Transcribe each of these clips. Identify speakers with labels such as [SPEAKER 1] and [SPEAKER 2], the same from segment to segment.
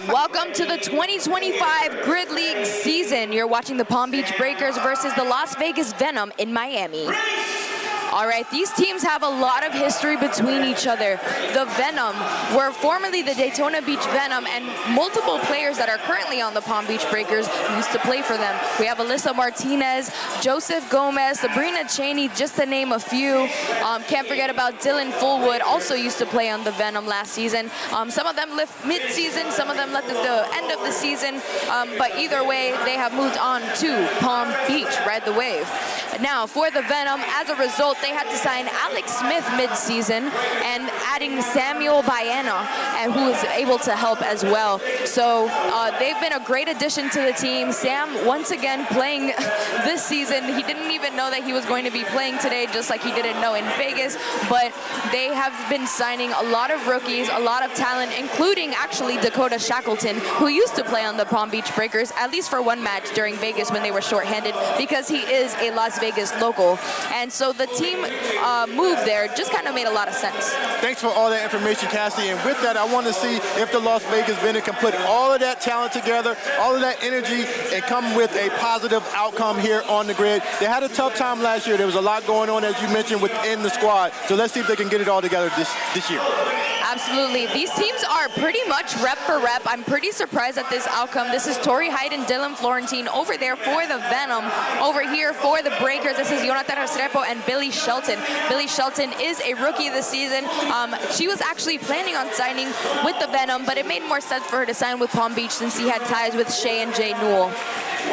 [SPEAKER 1] Welcome to the 2025 Grid League season. You're watching the Palm Beach Breakers versus the Las Vegas Venom in Miami. All right, these teams have a lot of history between each other. The Venom were formerly the Daytona Beach Venom, and multiple players that are currently on the Palm Beach Breakers used to play for them. We have Alyssa Martinez, Joseph Gomez, Sabrina Cheney, just to name a few. Can't forget about Dylan Fullwood, also used to play on the Venom last season. Some of them left mid-season, some of them left at the end of the season, but either way, they have moved on to Palm Beach, ride the wave. Now, for the Venom, as a result, they had to sign Alec Smith mid-season and adding Samuel Baena, and who is able to help as well. So they've been a great addition to the team. Sam, once again, playing this season. He didn't even know that he was going to be playing today, just like he didn't know in Vegas. But they have been signing a lot of rookies, a lot of talent, including actually Dakota Shackleton, who used to play on the Palm Beach Breakers, at least for one match during Vegas when they were shorthanded, because he is a Las Vegas local. And so the team move there just kind of made a lot of sense.
[SPEAKER 2] Thanks for all that information, Cassie. And with that, I want to see if the Las Vegas Venom can put all of that talent together, all of that energy, and come with a positive outcome here on the grid. They had a tough time last year. There was a lot going on, as you mentioned, within the squad. So let's see if they can get it all together this year.
[SPEAKER 1] Absolutely. These teams are pretty much rep for rep. I'm pretty surprised at this outcome. This is Tori Hyde and Dylan Florentine over there for the Venom. Over here for the Breakers, this is Jonathan Restrepo and Billy Shelton. Billy Shelton is a rookie this season. She was actually planning on signing with the Venom, but it made more sense for her to sign with Palm Beach since he had ties with Shay and Jay Newell.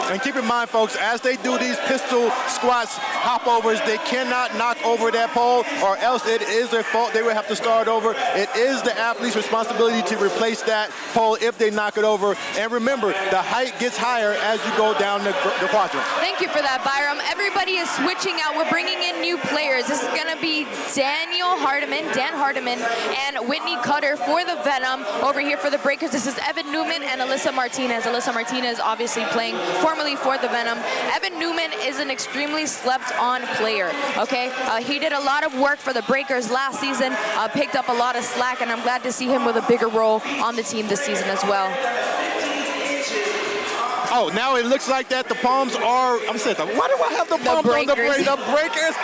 [SPEAKER 2] And keep in mind, folks, as they do these pistol squats, hopovers, they cannot knock over that pole, or else it is their fault. They would have to start over. It is the athlete's responsibility to replace that pole if they knock it over. And remember, the height gets higher as you go down the quadrant.
[SPEAKER 1] Thank you for that, Byram. Everybody is switching out. We're bringing in new players. This is going to be Dan Hardiman, and Whitney Cutter for the Venom. Over here for the Breakers, this is Evan Newman and Alyssa Martinez. Alyssa Martinez obviously playing formerly for the Venom. Evan Newman is an extremely slept-on player, okay? He did a lot of work for the Breakers last season, picked up a lot of slack, and I'm glad to see him with a bigger role on the team this season as well.
[SPEAKER 2] Oh, now it looks like that the Palms are, I'm saying, why do I have the Palms on the Breakers? The Breakers?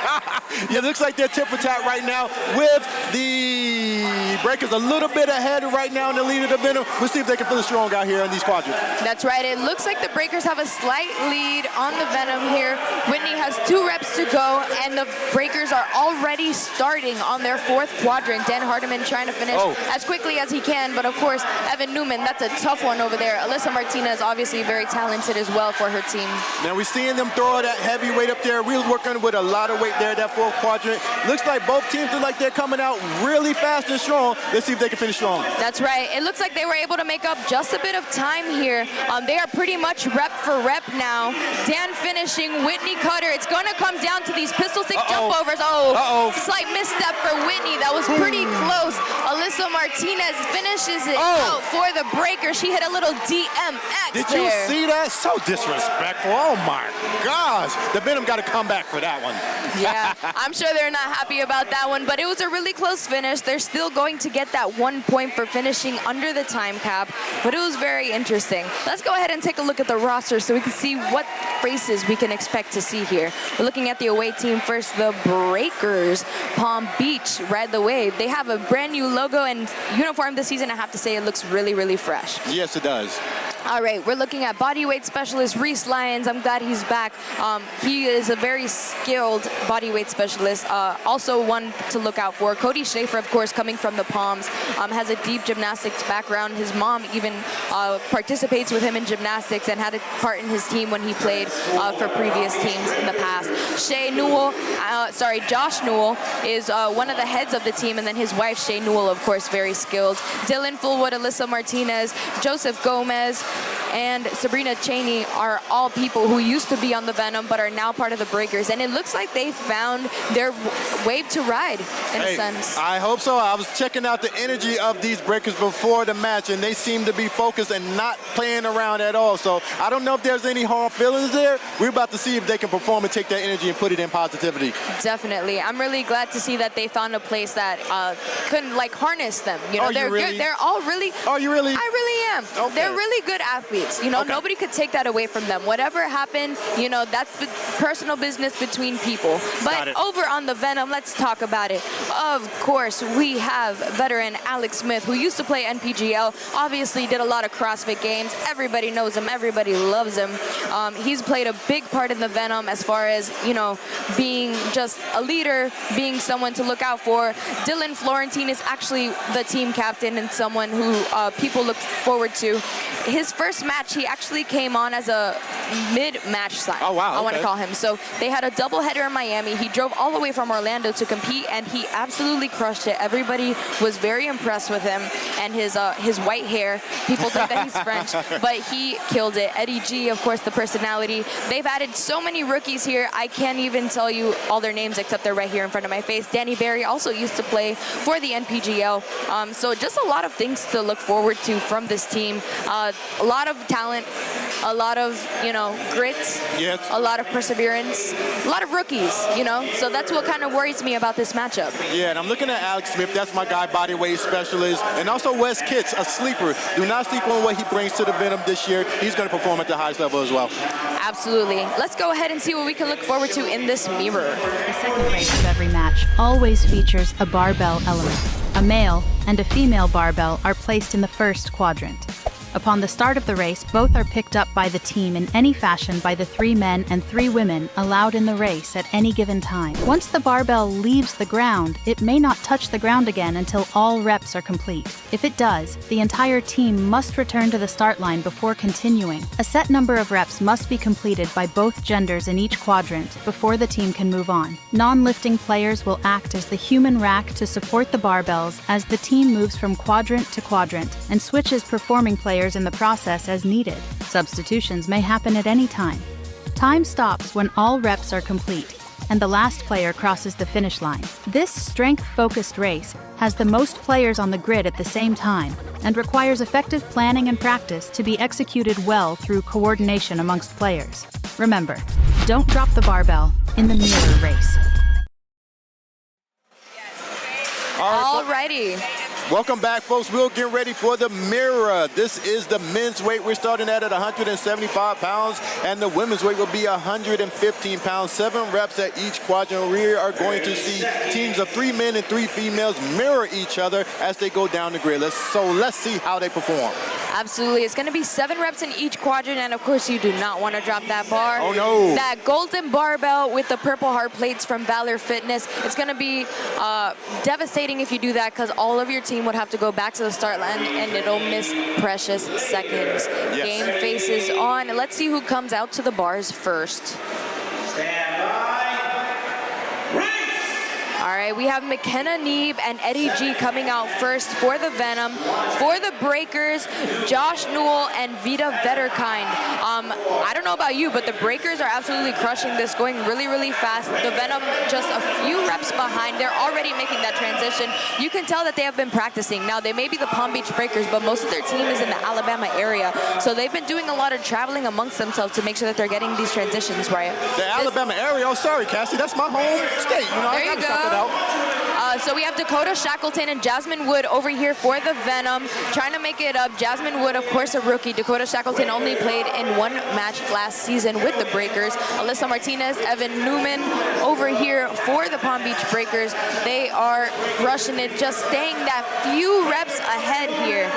[SPEAKER 2] Yeah, it looks like they're tit for tat right now with the Breakers a little bit ahead right now in the lead of the Venom. We'll see if they can finish strong out here in these quadrants.
[SPEAKER 1] That's right. It looks like the Breakers have a slight lead on the Venom here. Whitney has 2 reps to go, and the Breakers are already starting on their 4th quadrant. Dan Hardiman trying to finish as quickly as he can, but of course, Evan Newman, that's a tough one over there. Alyssa Martinez, obviously very talented as well for her team.
[SPEAKER 2] Now we're seeing them throw that heavy weight up there. We're working with a lot of weight there, that 4th quadrant. Looks like both teams look like they're coming out really fast and strong. Let's see if they can finish strong.
[SPEAKER 1] That's right. It looks like they were able to make up just a bit of time here. They are pretty much rep for rep now. Dan finishing, Whitney Cutter. It's going to come down to these pistol stick jump overs. Slight misstep for Whitney. That was pretty close. Alyssa Martinez finishes it out for the Breaker. She hit a little DMX
[SPEAKER 2] Did you see that? So disrespectful. Oh my gosh. The Venom got to come back for that one.
[SPEAKER 1] Yeah, I'm sure they're not happy about that one, but it was a really close finish. They're still going to get that 1 point for finishing under the time cap, but it was very interesting. Let's go ahead and take a look at the roster so we can see what races we can expect to see here. We're looking at the away team first, the Breakers. Palm Beach, ride the wave. They have a brand new logo and uniform this season. I have to say it looks really, really fresh.
[SPEAKER 2] Yes, it does.
[SPEAKER 1] All right, we're looking at bodyweight specialist Reese Lyons. I'm glad he's back. He is a very skilled bodyweight specialist. Also one to look out for. Cody Schaefer, of course, coming from the Palms, has a deep gymnastics background. His mom even participates with him in gymnastics and had a part in his team when he played for previous teams in the past. Josh Newell is one of the heads of the team, and then his wife, Shay Newell, of course, very skilled. Dylan Fullwood, Alyssa Martinez, Joseph Gomez, and Sabrina Cheney are all people who used to be on the Venom but are now part of the Breakers. And it looks like they found their wave to ride, in a sense.
[SPEAKER 2] I hope so. I was checking out the energy of these Breakers before the match, and they seem to be focused and not playing around at all. So I don't know if there's any hard feelings there. We're about to see if they can perform and take that energy and put it in positivity.
[SPEAKER 1] Definitely. I'm really glad to see that they found a place that couldn't like harness them. You know, they're
[SPEAKER 2] really?
[SPEAKER 1] good. They're all really.
[SPEAKER 2] Are you really?
[SPEAKER 1] I really am.
[SPEAKER 2] Okay.
[SPEAKER 1] They're really good athletes. You know, nobody could take that away from them. Whatever happened, you know, that's the personal business between people. But over on the Venom, let's talk about it. Of course, we have veteran Alec Smith, who used to play NPGL. Obviously, did a lot of CrossFit games. Everybody knows him. Everybody loves him. He's played a big part in the Venom as far as, you know, being just a leader, being someone to look out for. Dylan Florentine is actually the team captain and someone who people look forward to. His first match, he actually came on as a mid-match slot.
[SPEAKER 2] Oh, wow.
[SPEAKER 1] I want to call him. So they had a doubleheader in Miami. He drove all the way from Orlando to compete, and he absolutely crushed it. Everybody was very impressed with him and his white hair. People think that he's French, but he killed it. Eddie G, of course, the personality. They've added so many rookies here. I can't even tell you all their names except they're right here in front of my face. Dani Barry also used to play for the NPGL. So just a lot of things to look forward to from this team. A lot of talent, a lot of, you know, grit, a lot of perseverance, a lot of rookies, you know. So that's what kind of worries me about this matchup.
[SPEAKER 2] Yeah, and I'm looking at Alec Smith. That's my guy, bodyweight specialist. And also Wes Kitts, a sleeper. Do not sleep on what he brings to the Venom this year. He's going to perform at the highest level as well.
[SPEAKER 1] Absolutely. Let's go ahead and see what we can look forward to in this mirror.
[SPEAKER 3] The second race of every match always features a barbell element. A male and a female barbell are placed in the first quadrant. Upon the start of the race, both are picked up by the team in any fashion by the 3 men and 3 women allowed in the race at any given time. Once the barbell leaves the ground, it may not touch the ground again until all reps are complete. If it does, the entire team must return to the start line before continuing. A set number of reps must be completed by both genders in each quadrant before the team can move on. Non-lifting players will act as the human rack to support the barbells as the team moves from quadrant to quadrant and switches performing players in the process as needed. Substitutions may happen at any time. Time stops when all reps are complete and the last player crosses the finish line. This strength-focused race has the most players on the grid at the same time and requires effective planning and practice to be executed well through coordination amongst players. Remember, don't drop the barbell in the mirror race.
[SPEAKER 1] Alrighty.
[SPEAKER 2] Welcome back, folks. We'll get ready for the mirror. This is the men's weight. We're starting at 175 pounds, and the women's weight will be 115 pounds. 7 reps at each quadrant. We are going to see teams of 3 men and 3 females mirror each other as they go down the grid. Let's see how they perform.
[SPEAKER 1] Absolutely. It's going to be 7 reps in each quadrant, and of course you do not want to drop that bar.
[SPEAKER 2] Oh no.
[SPEAKER 1] That golden barbell with the purple heart plates from Valor Fitness. It's going to be devastating if you do that, because all of your team would have to go back to the start line and it'll miss precious seconds.
[SPEAKER 2] Yes.
[SPEAKER 1] Game faces on. Let's see who comes out to the bars first.
[SPEAKER 4] Stand by.
[SPEAKER 1] All right, we have McKenna Neeb and Eddie G coming out first for the Venom. For the Breakers, Josh Newell and Vita Vetterkind. I don't know about you, but the Breakers are absolutely crushing this, going really, really fast. The Venom just a few reps behind. They're already making that transition. You can tell that they have been practicing. Now, they may be the Palm Beach Breakers, but most of their team is in the Alabama area. So they've been doing a lot of traveling amongst themselves to make sure that they're getting these transitions right.
[SPEAKER 2] The Alabama area? Oh, sorry, Cassie. That's my home state. You know,
[SPEAKER 1] there
[SPEAKER 2] I
[SPEAKER 1] you
[SPEAKER 2] gotta
[SPEAKER 1] go.
[SPEAKER 2] out.
[SPEAKER 1] So we have Dakota Shackleton and Jasmine Wood over here for the Venom. Trying to make it up. Jasmine Wood, of course, a rookie. Dakota Shackleton only played in 1 match last season with the Breakers. Alyssa Martinez, Evan Newman over here for the Palm Beach Breakers. They are rushing it, just staying that few reps ahead here.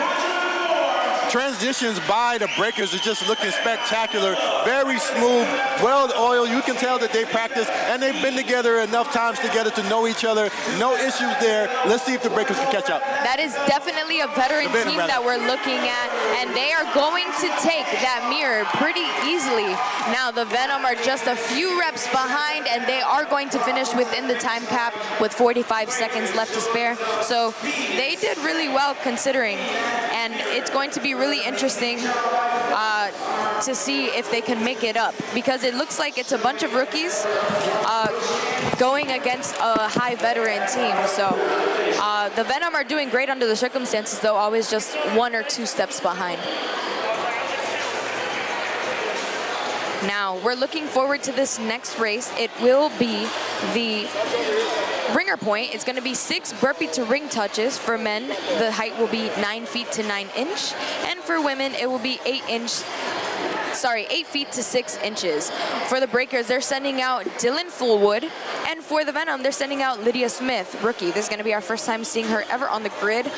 [SPEAKER 2] Transitions by the Breakers are just looking spectacular. Very smooth, well-oiled. You can tell that they practice, and they've been together enough times together to know each other. No issues there. Let's see if the Breakers can catch up.
[SPEAKER 1] That is definitely a veteran team that we're looking at, and they are going to take that mirror pretty easily. Now, the Venom are just a few reps behind, and they are going to finish within the time cap with 45 seconds left to spare. So they did really well considering, and it's going to be really interesting to see if they can make it up, because it looks like it's a bunch of rookies going against a high veteran team. So the Venom are doing great under the circumstances, though always just 1 or 2 steps behind. Now, we're looking forward to this next race. It will be the ringer point. It's going to be 6 burpee to ring touches. For men, the height will be 9 feet to 9 inch. And for women, it will be 8 feet to 6 inches. For the breakers, they're sending out Dylan Fullwood. And for the Venom, they're sending out Lydia Smith, rookie. This is going to be our first time seeing her ever on the grid.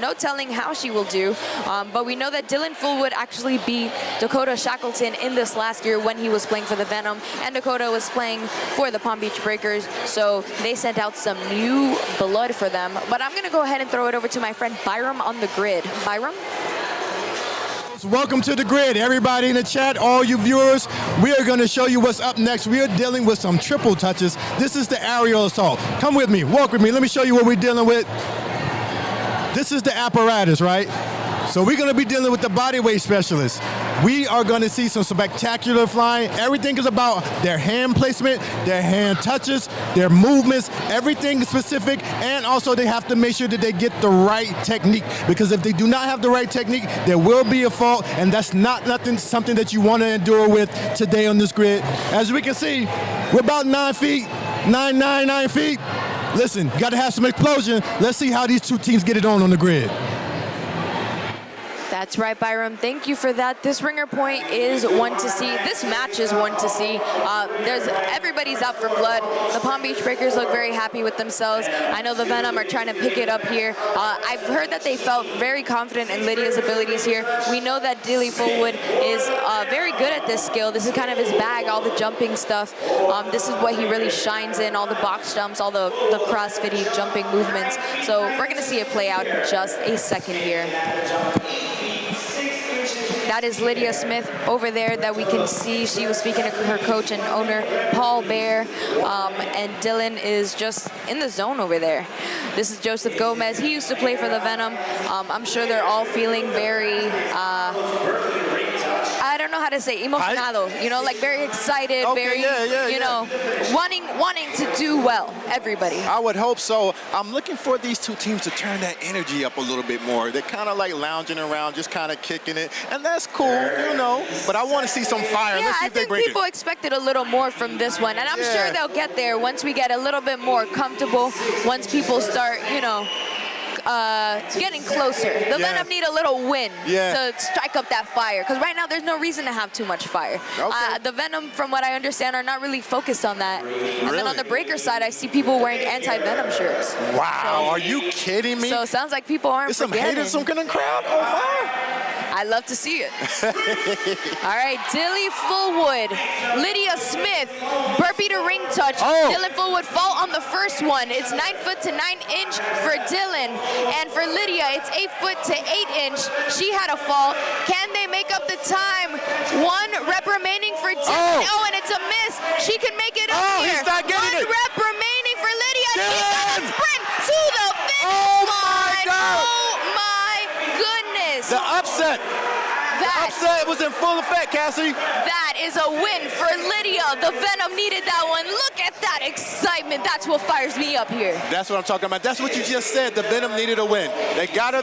[SPEAKER 1] No telling how she will do. But we know that Dylan Fullwood actually beat Dakota Shackleton in this last year when he was playing for the Venom. And Dakota was playing for the Palm Beach Breakers. So they sent out some new blood for them. But I'm going to go ahead and throw it over to my friend Byram on the grid. Byram?
[SPEAKER 2] Welcome to the grid, everybody in the chat, all you viewers. We are going to show you what's up next. We are dealing with some triple touches. This is the aerial assault. Come with me, walk with me. Let me show you what we're dealing with. This is the apparatus, right? So we're going to be dealing with the body weight specialist. We are going to see some spectacular flying. Everything is about their hand placement, their hand touches, their movements, everything is specific, and also they have to make sure that they get the right technique, because if they do not have the right technique, there will be a fault, and that's not something that you want to endure with today on this grid. As we can see, we're about 9 feet, 9 feet. Listen, got to have some explosion. Let's see how these two teams get it on the grid.
[SPEAKER 1] That's right, Byram. Thank you for that. This ringer point is one to see. This match is one to see. Everybody's out for blood. The Palm Beach Breakers look very happy with themselves. I know the Venom are trying to pick it up here. I've heard that they felt very confident in Lydia's abilities here. We know that Dylan Fullwood is very good at this skill. This is kind of his bag, all the jumping stuff. This is what he really shines in, all the box jumps, all the crossfitty jumping movements. So we're going to see it play out in just a second here. That is Lydia Smith over there that we can see. She was speaking to her coach and owner, Paul Bear, and Dylan is just in the zone over there. This is Joseph Gomez. He used to play for the Venom. I'm sure they're all feeling very, I don't know how to say, emocionado, you know, like very excited,
[SPEAKER 2] Okay,
[SPEAKER 1] very, wanting to do well, everybody.
[SPEAKER 2] I would hope so. I'm looking for these two teams to turn that energy up a little bit more. They're kind of like lounging around, just kind of kicking it, and that's cool, you know, but I want to see some fire.
[SPEAKER 1] Yeah,
[SPEAKER 2] Let's see
[SPEAKER 1] I
[SPEAKER 2] if they
[SPEAKER 1] think
[SPEAKER 2] break
[SPEAKER 1] people
[SPEAKER 2] it.
[SPEAKER 1] expected a little more from this one, and I'm sure they'll get there once we get a little bit more comfortable, once people start, you know, getting closer. The Venom need a little win to strike up that fire, because right now there's no reason to have too much fire.
[SPEAKER 2] Okay.
[SPEAKER 1] The Venom, from what I understand, are not really focused on that. And then on the breaker side, I see people wearing anti-Venom shirts.
[SPEAKER 2] Wow, are you kidding me?
[SPEAKER 1] So it sounds like people aren't
[SPEAKER 2] There's some
[SPEAKER 1] forgetting.
[SPEAKER 2] haters in the crowd? Oh, my.
[SPEAKER 1] I love to see it. All right, Dylan Fullwood, Lydia Smith, burpee to ring touch. Dylan Fullwood fall on the first one. It's 9 foot to 9 inch for Dylan. And for Lydia, it's 8 foot to 8 inch. She had a fall. Can they make up the time? 1 rep remaining for Dylan. Oh, and it's a miss. She can make it up here.
[SPEAKER 2] He's not getting
[SPEAKER 1] 1
[SPEAKER 2] it.
[SPEAKER 1] rep remaining for Lydia. She's gonna sprint to the finish line.
[SPEAKER 2] God.
[SPEAKER 1] Oh my goodness.
[SPEAKER 2] The upset. The upset was in full effect, Cassie.
[SPEAKER 1] That is a win for Lydia. The Venom needed that one. Look at that excitement. That's what fires me up here.
[SPEAKER 2] That's what I'm talking about. That's what you just said. The Venom needed a win. They got a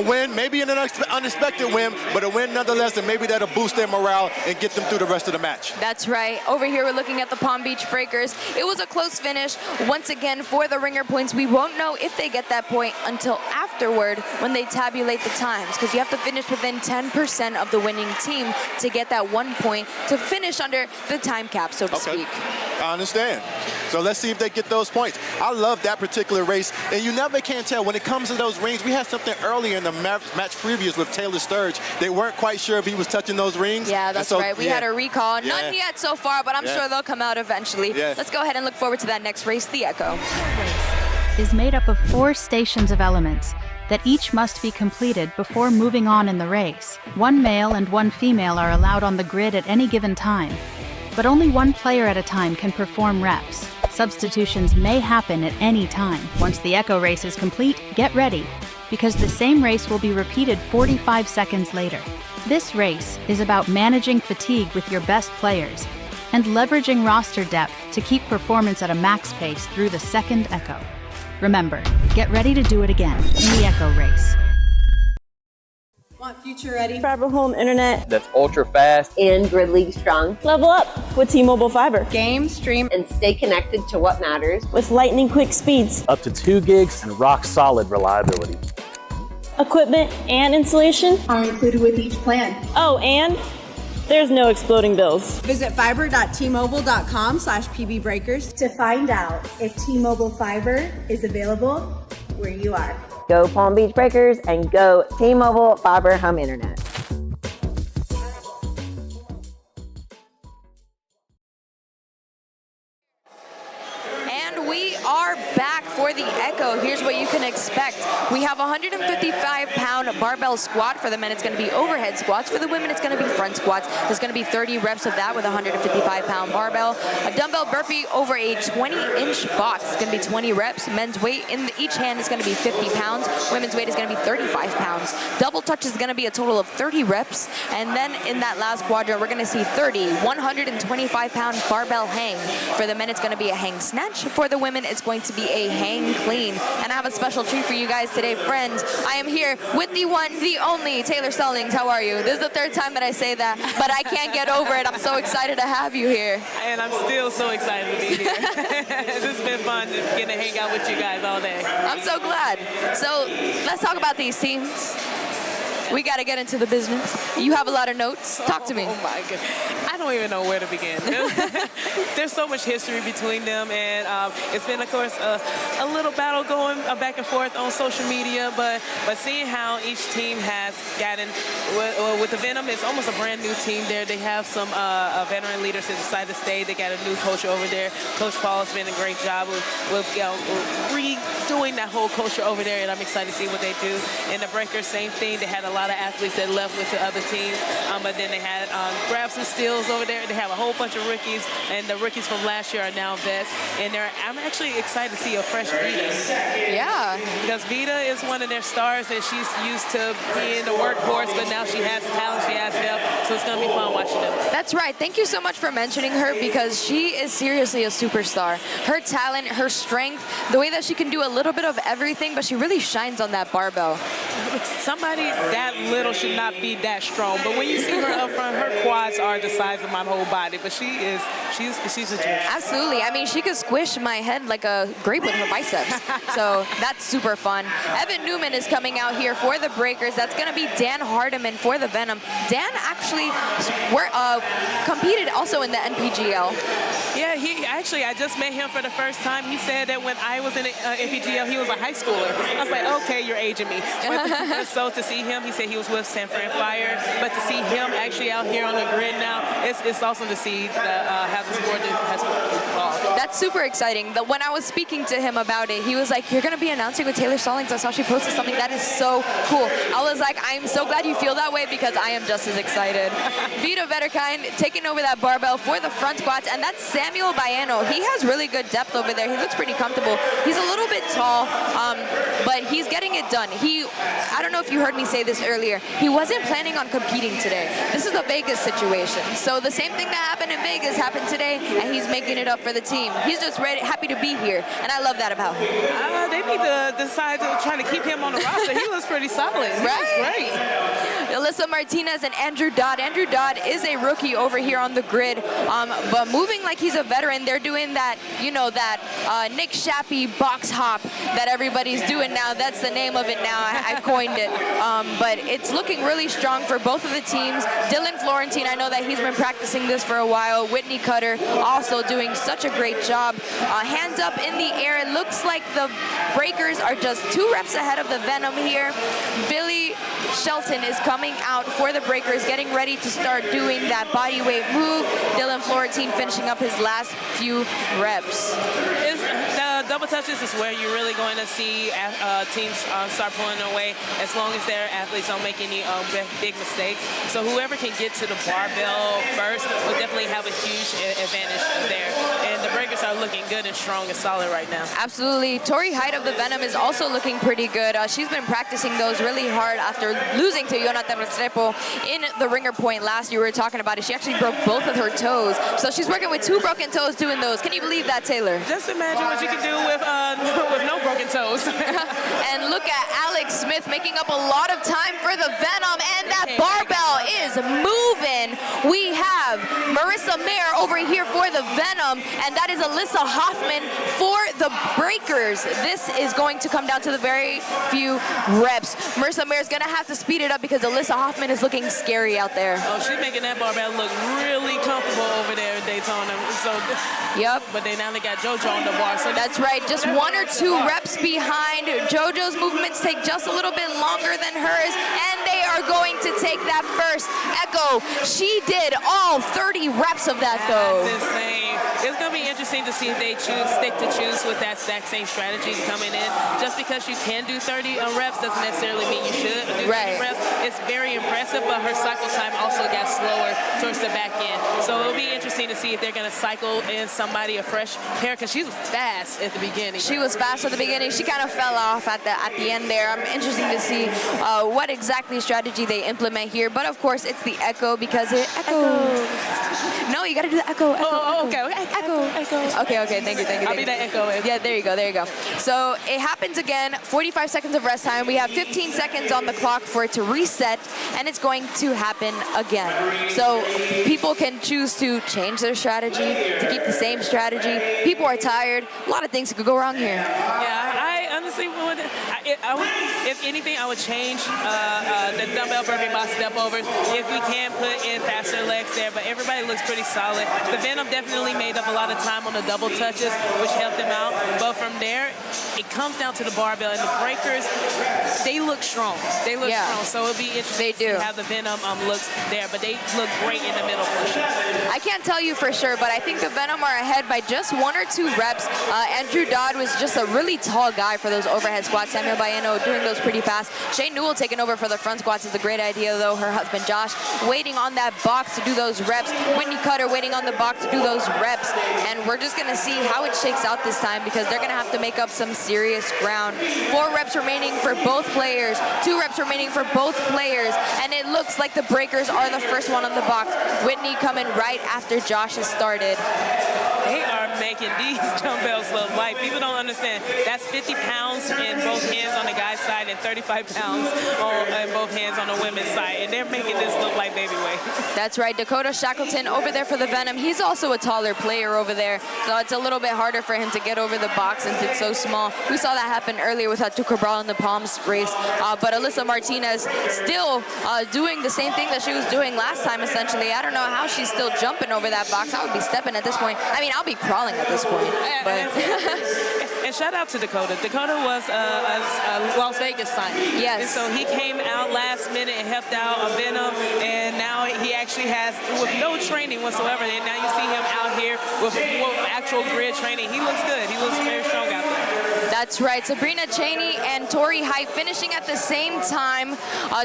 [SPEAKER 2] win, maybe an unexpected win, but a win nonetheless, and maybe that'll boost their morale and get them through the rest of the match.
[SPEAKER 1] That's right. Over here, we're looking at the Palm Beach Breakers. It was a close finish. Once again, for the ringer points, we won't know if they get that point until afterward when they tabulate the times, because you have to finish within 10% of the winning team to get that 1 point to finish under the time cap, so to speak.
[SPEAKER 2] I understand. So let's see if they get those points. I love that particular race, and you never can tell. When it comes to those rings, we had something earlier in the match previous with Taylor Sturge. They weren't quite sure if he was touching those rings.
[SPEAKER 1] Yeah, that's right. We had a recall. None yet so far, but I'm sure they'll come out eventually. Let's go ahead and look forward to that next race, the Echo.
[SPEAKER 3] Is made up of 4 stations of elements that each must be completed before moving on in the race. 1 male and 1 female are allowed on the grid at any given time, but only 1 player at a time can perform reps. Substitutions may happen at any time. Once the Echo race is complete, get ready. because the same race will be repeated 45 seconds later. This race is about managing fatigue with your best players and leveraging roster depth to keep performance at a max pace through the second Echo. Remember, get ready to do it again in the Echo race.
[SPEAKER 5] Want future-ready fiber home internet
[SPEAKER 6] that's ultra fast
[SPEAKER 7] and Grid League strong?
[SPEAKER 5] Level up with T-Mobile Fiber.
[SPEAKER 7] Game, stream, and stay connected to what matters
[SPEAKER 5] with lightning quick speeds.
[SPEAKER 6] up to 2 gigs and rock solid reliability.
[SPEAKER 5] Equipment and installation
[SPEAKER 8] are included with each plan.
[SPEAKER 5] Oh, and there's no exploding bills.
[SPEAKER 8] Visit fiber.tmobile.com/pbbreakers to find out if T-Mobile Fiber is available where you are.
[SPEAKER 7] Go Palm Beach Breakers and go T-Mobile Fiber Home Internet.
[SPEAKER 1] And we are back for the Echo. Here's what you can expect. We have a 155-pound barbell squat. For the men, it's going to be overhead squats. For the women, it's going to be front squats. There's going to be 30 reps of that with a 155-pound barbell. A dumbbell burpee over a 20-inch box. It's going to be 20 reps. Men's weight in each hand is going to be 50 pounds. Women's weight is going to be 35 pounds. Double touch is going to be a total of 30 reps. And then in that last quadrant, we're going to see 30 125-pound barbell hang. For the men, it's going to be a hang snatch. For the women, it's going to be a hang clean. And I have a special treat for you guys today, friends. I am here with the one, the only, Taylor Stallings. How are you? This is the third time that I say that, but I can't get over it. I'm so excited to have you here.
[SPEAKER 9] And I'm still so excited to be here. It's been fun getting to hang out with you guys all day.
[SPEAKER 1] I'm so glad. So let's talk about these teams. We got to get into the business. You have a lot of notes. Talk to me.
[SPEAKER 9] Oh my goodness. I don't even know where to begin. There's so much history between them, and it's been, of course, a little battle going back and forth on social media, but seeing how each team has gotten, with the Venom, it's almost a brand new team there. They have some veteran leaders that decided to stay. They got a new coach over there. Coach Paul has been a great job with redoing that whole culture over there, and I'm excited to see what they do. And the Breakers, same thing. They had a lot of athletes that left with the other teams, but then they had grabbed some steals over there. They have a whole bunch of rookies, and the rookies from last year are now vets. And I'm actually excited to see a fresh Vita.
[SPEAKER 1] Yeah.
[SPEAKER 9] Because Vita is one of their stars, and she's used to being the workhorse, but now she has talent, she has help, so it's going to be fun watching them.
[SPEAKER 1] That's right. Thank you so much for mentioning her, because she is seriously a superstar. Her talent, her strength, the way that she can do a little bit of everything, but she really shines on that barbell.
[SPEAKER 9] Somebody that little should not be that strong, but when you see her up front, her quads are the size of my whole body, but she's a gem.
[SPEAKER 1] Absolutely. I mean, she could squish my head like a grape with her biceps. So that's super fun. Evan Newman is coming out here for the Breakers. That's going to be Dan Hardiman for the Venom. Dan actually competed also in the NPGL.
[SPEAKER 9] Yeah, I just met him for the first time. He said that when I was in the NPGL, he was a high schooler. I was like, okay, you're aging me. But, so to see him, he said he was with San Fran Fire, but to see him actually out here on the grid now, it's awesome to see how the sport has evolved.
[SPEAKER 1] That's super exciting. When I was speaking to him about it, he was like, you're going to be announcing with Taylor Stallings. I saw she posted something. That is so cool. I was like, I'm so glad you feel that way, because I am just as excited. Vita Vetterkind taking over that barbell for the front squats, and that's Samuel Baiano. He has really good depth over there. He looks pretty comfortable. He's a little bit tall, but he's getting it done. I don't know if you heard me say this earlier. He wasn't planning on competing today. This is a Vegas situation. So the same thing that happened in Vegas happened today, and he's making it up for the team. He's just happy to be here, and I love that about him.
[SPEAKER 9] They need to decide to try to keep him on the roster. He looks pretty solid. He looks great.
[SPEAKER 1] Alyssa Martinez and Andrew Dodd. Andrew Dodd is a rookie over here on the grid, but moving like he's a veteran. They're doing that, that Nick Shappy box hop that everybody's doing now. That's the name of it now. I coined it. But it's looking really strong for both of the teams. Dylan Florentine, I know that he's been practicing this for a while. Whitney Cutter also doing such a great job. Hands up in the air. It looks like the Breakers are just 2 reps ahead of the Venom here. Billy Shelton is coming out for the Breakers, getting ready to start doing that body weight move. Dylan Florentine finishing up his last few reps.
[SPEAKER 9] The double touches is where you're really going to see teams start pulling away as long as their athletes don't make any big mistakes. So whoever can get to the barbell first will definitely have a huge advantage there. And the breakers are looking good and strong and solid right now.
[SPEAKER 1] Absolutely. Tori Height of the Venom is also looking pretty good. She's been practicing those really hard after losing to Jonathan Restrepo in the ringer point last year. We were talking about it. She actually broke both of her toes. So she's working with 2 broken toes doing those. Can you believe that, Taylor?
[SPEAKER 9] Just imagine what you can do with no broken toes.
[SPEAKER 1] And look at Alec Smith making up a lot of time for the Venom, and that barbell is moving. We have Marissa Mayer over here for the Venom, and that is Alyssa Hoffman for the Breakers. This is going to come down to the very few reps. Marissa Mayer is going to have to speed it up because Alyssa Hoffman is looking scary out there.
[SPEAKER 9] Oh, she's making that barbell look really comfortable over there at Daytona. So,
[SPEAKER 1] yep.
[SPEAKER 9] But now they got JoJo on the bar. So
[SPEAKER 1] that's right. Just 1 or 2 reps behind. JoJo's movements take just a little bit longer than hers, and they are going to take that first echo. She did all 30 reps of that, though.
[SPEAKER 9] That's insane. It's going to be interesting to see if they stick to choose with that exact same strategy coming in. Just because you can do 30 reps doesn't necessarily mean you should do 30 reps. It's very impressive, but her cycle time also got slower towards the back end. So it'll be interesting to see if they're going to cycle in somebody a fresh pair, because she was fast at the beginning.
[SPEAKER 1] She was fast at the beginning. She kind of fell off at the end there. I'm interested to see what exactly strategy they implement here. But of course, it's the echo because it echoes. No, you got to do the echo.
[SPEAKER 9] Okay.
[SPEAKER 1] Echo. Okay. Thank you.
[SPEAKER 9] I'll be that echo.
[SPEAKER 1] Yeah, there you go. So it happens again. 45 seconds of rest time. We have 15 seconds on the clock for it to reset, and it's going to happen again. So people can choose to change their strategy, to keep the same strategy. People are tired. A lot of things could go wrong here.
[SPEAKER 9] Yeah, I honestly would. If anything, I would change the dumbbell burpee by step overs if we can put in faster legs there. But everybody looks pretty solid. The Venom definitely made up a lot of time on the double touches, which helped them out. But from there, it comes down to the barbell, and the breakers, they look strong. They look strong. So it'll be interesting to see how the Venom looks there. But they look great in the middle push.
[SPEAKER 1] I can't tell you for sure, but I think the Venom are ahead by just 1 or 2 reps. Andrew Dodd was just a really tall guy for those overhead squats. Samuel Baeno doing those pretty fast. Shane Newell taking over for the front squats is a great idea, though. Her husband Josh waiting on that box to do those reps. Whitney Cutter waiting on the box to do those reps. And we're just going to see how it shakes out this time, because they're going to have to make up some serious ground. 4 reps remaining for both players. 2 reps remaining for both players. And it looks like the breakers are the first one on the box. Whitney coming right after Josh has started.
[SPEAKER 9] They are making these dumbbells look light. People don't understand. That's 50 pounds in both hands on the guy's side and 35 pounds in both hands on the women's side. And they're making this look like baby weight.
[SPEAKER 1] That's right. Dakota Shackleton over there for the Venom. He's also a taller player over there, so it's a little bit harder for him to get over the box since it's so small. We saw that happen earlier with Hatu Cabral in the Palms race. But Alyssa Martinez still doing the same thing that she was doing last time, essentially. I don't know how she's still jumping over that box. I would be stepping at this point. I mean, I'll be crawling at this point. But
[SPEAKER 9] and shout out to Dakota. Dakota was a Las Vegas sign.
[SPEAKER 1] Yes.
[SPEAKER 9] And so he came out last minute and helped out a Venom, and now he actually has, with no training whatsoever, and now you see him out here with actual grid training. He looks good. He looks very strong out there.
[SPEAKER 1] That's right. Sabrina Cheney and Tori Height finishing at the same time.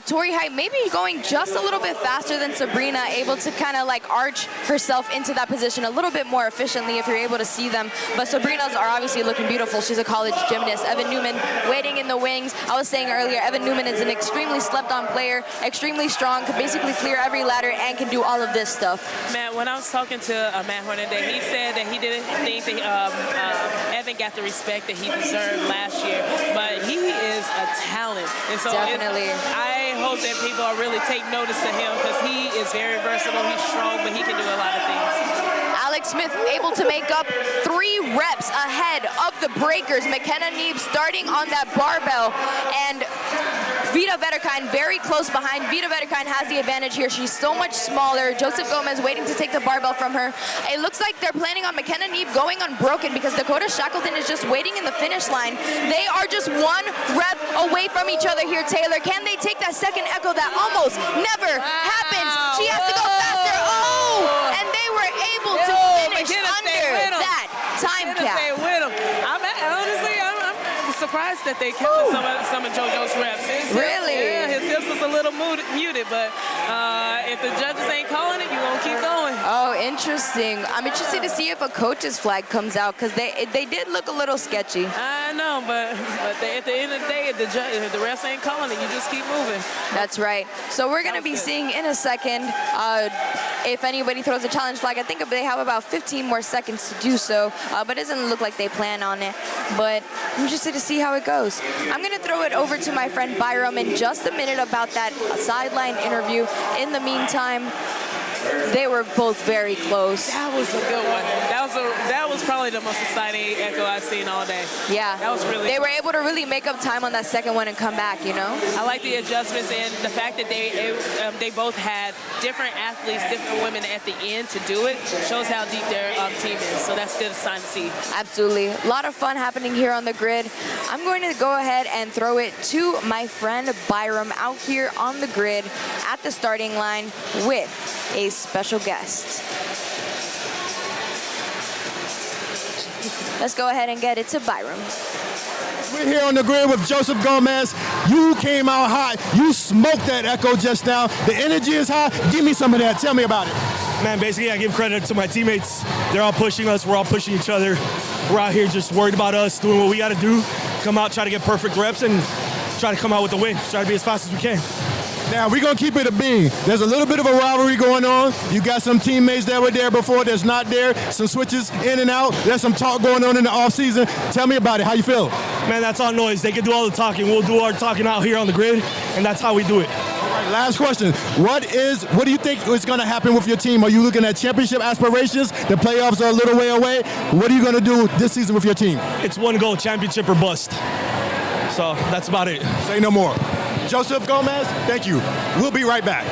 [SPEAKER 1] Tori Height maybe going just a little bit faster than Sabrina, able to kind of like arch herself into that position a little bit more efficiently if you're able to see them. But Sabrina's are obviously looking beautiful. She's a college gymnast. Evan Newman waiting in the wings. I was saying earlier, Evan Newman is an extremely slept-on player, extremely strong, can basically clear every ladder and can do all of this stuff.
[SPEAKER 9] Matt, when I was talking to Matt Hornaday, he said that he didn't think that Evan got the respect that he deserved last year, but he is a talent. And so
[SPEAKER 1] definitely,
[SPEAKER 9] I hope that people are really take notice to him, because he is very versatile. He's strong, but he can do a lot of things.
[SPEAKER 1] Alec Smith able to make up 3 reps ahead of the breakers. McKenna Neeb starting on that barbell, and Vita Vetterkind very close behind. Vita Vetterkind has the advantage here. She's so much smaller. Joseph Gomez waiting to take the barbell from her. It looks like they're planning on McKenna Neeb going unbroken, because Dakota Shackleton is just waiting in the finish line. They are just 1 rep away from each other here, Taylor. Can they take that second echo that almost never happens? She has to go faster. Oh! And they were able to finish under that time cap.
[SPEAKER 9] I don't surprised that they counted some of JoJo's reps.
[SPEAKER 1] Really?
[SPEAKER 9] Yeah, his hips was a little muted, but if the judges ain't calling it, you gonna keep going.
[SPEAKER 1] Oh, interesting. I'm interested to see if a coach's flag comes out because they did look a little sketchy.
[SPEAKER 9] I know, but at the end of the day, if the refs ain't calling it, you just keep moving.
[SPEAKER 1] That's right. So we're going to be seeing in a second if anybody throws a challenge flag. I think they have about 15 more seconds to do so, but it doesn't look like they plan on it. But I'm interested to see how it goes. I'm going to throw it over to my friend Byram in just a minute about that sideline interview. In the meantime, they were both very close.
[SPEAKER 9] That was a good one. That was probably the most exciting echo I've seen all day.
[SPEAKER 1] Yeah.
[SPEAKER 9] That was really
[SPEAKER 1] They
[SPEAKER 9] cool.
[SPEAKER 1] were able to really make up time on that second one and come back, you know?
[SPEAKER 9] I like the adjustments and the fact that they both had different athletes, different women at the end to do it. Shows how deep their team is. So that's good sign to see.
[SPEAKER 1] Absolutely. A lot of fun happening here on the grid. I'm going to go ahead and throw it to my friend Byram out here on the grid at the starting line with a special guest. Let's go ahead and get it to Byram.
[SPEAKER 2] We're here on the grid with Joseph Gomez. You came out hot. You smoked that echo just now. The energy is high. Give me some of that. Tell me about it.
[SPEAKER 10] Man, basically, I give credit to my teammates. They're all pushing us. We're all pushing each other. We're out here just worried about us, doing what we got to do, come out, try to get perfect reps, and try to come out with the win. Try to be as fast as we can.
[SPEAKER 2] Now, we're going to keep it a bean. There's a little bit of a rivalry going on. You got some teammates that were there before that's not there, some switches in and out. There's some talk going on in the offseason. Tell me about it. How you feel?
[SPEAKER 10] Man, that's all noise. They can do all the talking. We'll do our talking out here on the grid, and that's how we do it.
[SPEAKER 2] All right, last question. What do you think is going to happen with your team? Are you looking at championship aspirations? The playoffs are a little way away. What are you going to do this season with your team?
[SPEAKER 10] It's one goal, championship or bust. So that's about it.
[SPEAKER 2] Say no more. Joseph Gomez, thank you. We'll be right back.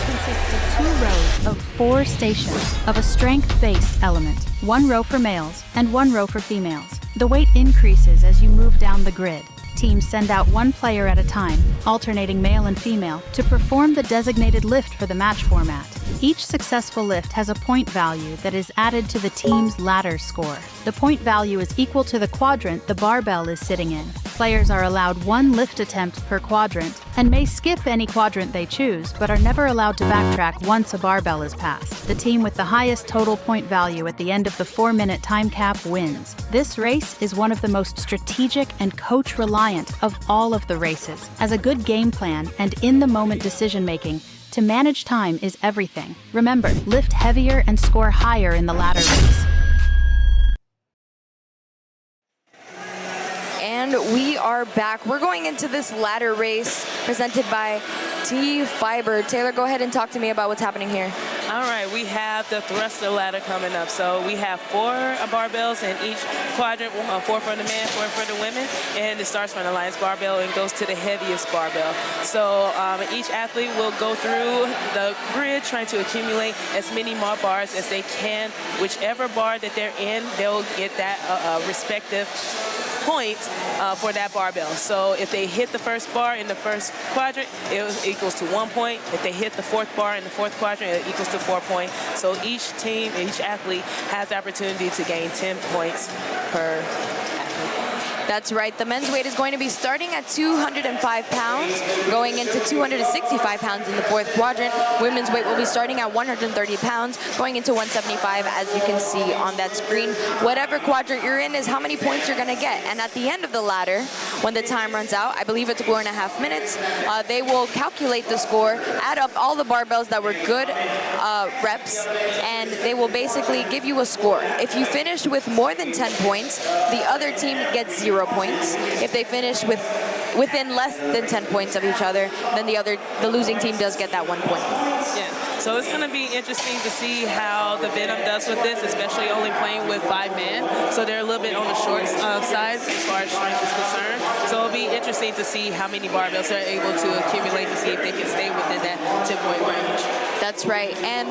[SPEAKER 3] Consists of 2 rows of 4 stations of a strength-based element, 1 row for males and 1 row for females. The weight increases as you move down the grid. Teams send out 1 player at a time, alternating male and female, to perform the designated lift for the match format. Each successful lift has a point value that is added to the team's ladder score. The point value is equal to the quadrant the barbell is sitting in. Players are allowed 1 lift attempt per quadrant and may skip any quadrant they choose, but are never allowed to backtrack once a barbell is passed. The team with the highest total point value at the end of the 4-minute time cap wins. This race is one of the most strategic and coach-reliant of all of the races. As a good game plan and in-the-moment decision-making, to manage time is everything. Remember, lift heavier and score higher in the ladder race.
[SPEAKER 1] And we are back. We're going into this ladder race presented by T-Fiber. Taylor, go ahead and talk to me about what's happening here.
[SPEAKER 9] All right, we have the thruster ladder coming up. So we have 4 barbells in each quadrant, 4 for the men, 4 for the women. And it starts from the lightest barbell and goes to the heaviest barbell. So each athlete will go through the grid trying to accumulate as many more bars as they can. Whichever bar that they're in, they'll get that respective point for that barbell. So if they hit the first bar in the first quadrant, it equals to 1 point. If they hit the 4th bar in the 4th quadrant, it equals to 4 points. So each team, each athlete has the opportunity to gain 10 points per athlete.
[SPEAKER 1] That's right. The men's weight is going to be starting at 205 pounds, going into 265 pounds in the 4th quadrant. Women's weight will be starting at 130 pounds, going into 175, as you can see on that screen. Whatever quadrant you're in is how many points you're going to get. And at the end of the ladder, when the time runs out, I believe it's 4.5 minutes, they will calculate the score, add up all the barbells that were good reps, and they will basically give you a score. If you finish with more than 10 points, the other team gets 0 points. If they finish within less than 10 points of each other, then the losing team does get that 1 point.
[SPEAKER 9] Yeah. So it's going to be interesting to see how the Venom does with this, especially only playing with 5 men. So they're a little bit on the short side as far as strength is concerned. So it'll be interesting to see how many barbells they're able to accumulate to see if they can stay within that 10-point range.
[SPEAKER 1] That's right. And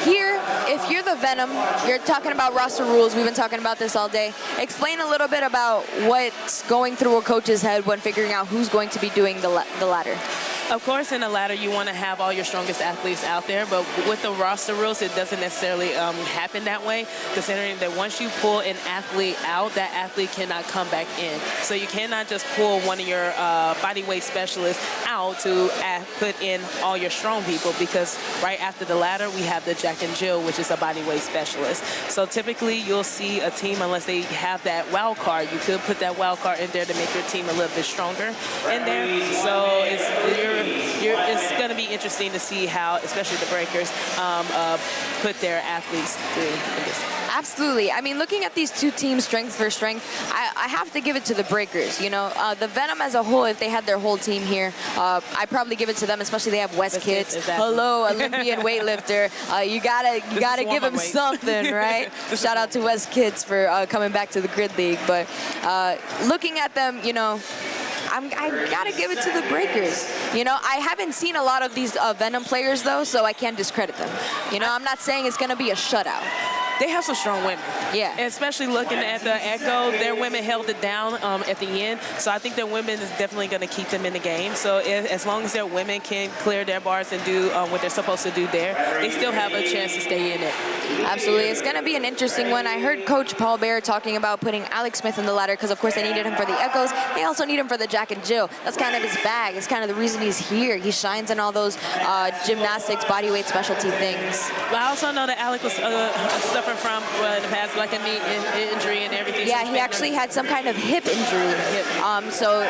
[SPEAKER 1] here, if you're the Venom, you're talking about roster rules. We've been talking about this all day. Explain a little bit about what's going through a coach's head when figuring out who's going to be doing the ladder.
[SPEAKER 9] Of course, in the ladder, you want to have all your strongest athletes out there, but with the roster rules, it doesn't necessarily happen that way, considering that once you pull an athlete out, that athlete cannot come back in. So you cannot just pull one of your body weight specialists out to put in all your strong people, because right after the ladder, we have the Jack and Jill, which is a body weight specialist. So typically, you'll see a team, unless they have that wild card, you could put that wild card in there to make your team a little bit stronger in there. So it's going to be interesting to see how, especially the breakers, put their athletes through this.
[SPEAKER 1] Absolutely. I mean, looking at these two teams strength for strength, I have to give it to the breakers. You know, the Venom as a whole, if they had their whole team here, I'd probably give it to them, especially they have West Kids.
[SPEAKER 9] Exactly.
[SPEAKER 1] Hello, Olympian weightlifter. You gotta give him something, right? Shout out to West Kids for coming back to the Grid League. But looking at them, you know, I gotta give it to the breakers. You know, I haven't seen a lot of these Venom players though, so I can't discredit them. You know, I'm not saying it's gonna be a shutout.
[SPEAKER 9] They have some strong women.
[SPEAKER 1] Yeah.
[SPEAKER 9] And especially looking at the Echo, their women held it down at the end. So I think their women is definitely going to keep them in the game. So as long as their women can clear their bars and do what they're supposed to do there, they still have a chance to stay in it.
[SPEAKER 1] Absolutely. It's going to be an interesting one. I heard Coach Paul Bear talking about putting Alec Smith in the ladder because, of course, they needed him for the Echoes. They also need him for the Jack and Jill. That's kind of his bag. It's kind of the reason he's here. He shines in all those gymnastics, bodyweight specialty things.
[SPEAKER 9] But I also know that Alec was suffering from in the past, like a knee injury and everything.
[SPEAKER 1] Yeah, he actually had some kind of hip injury. So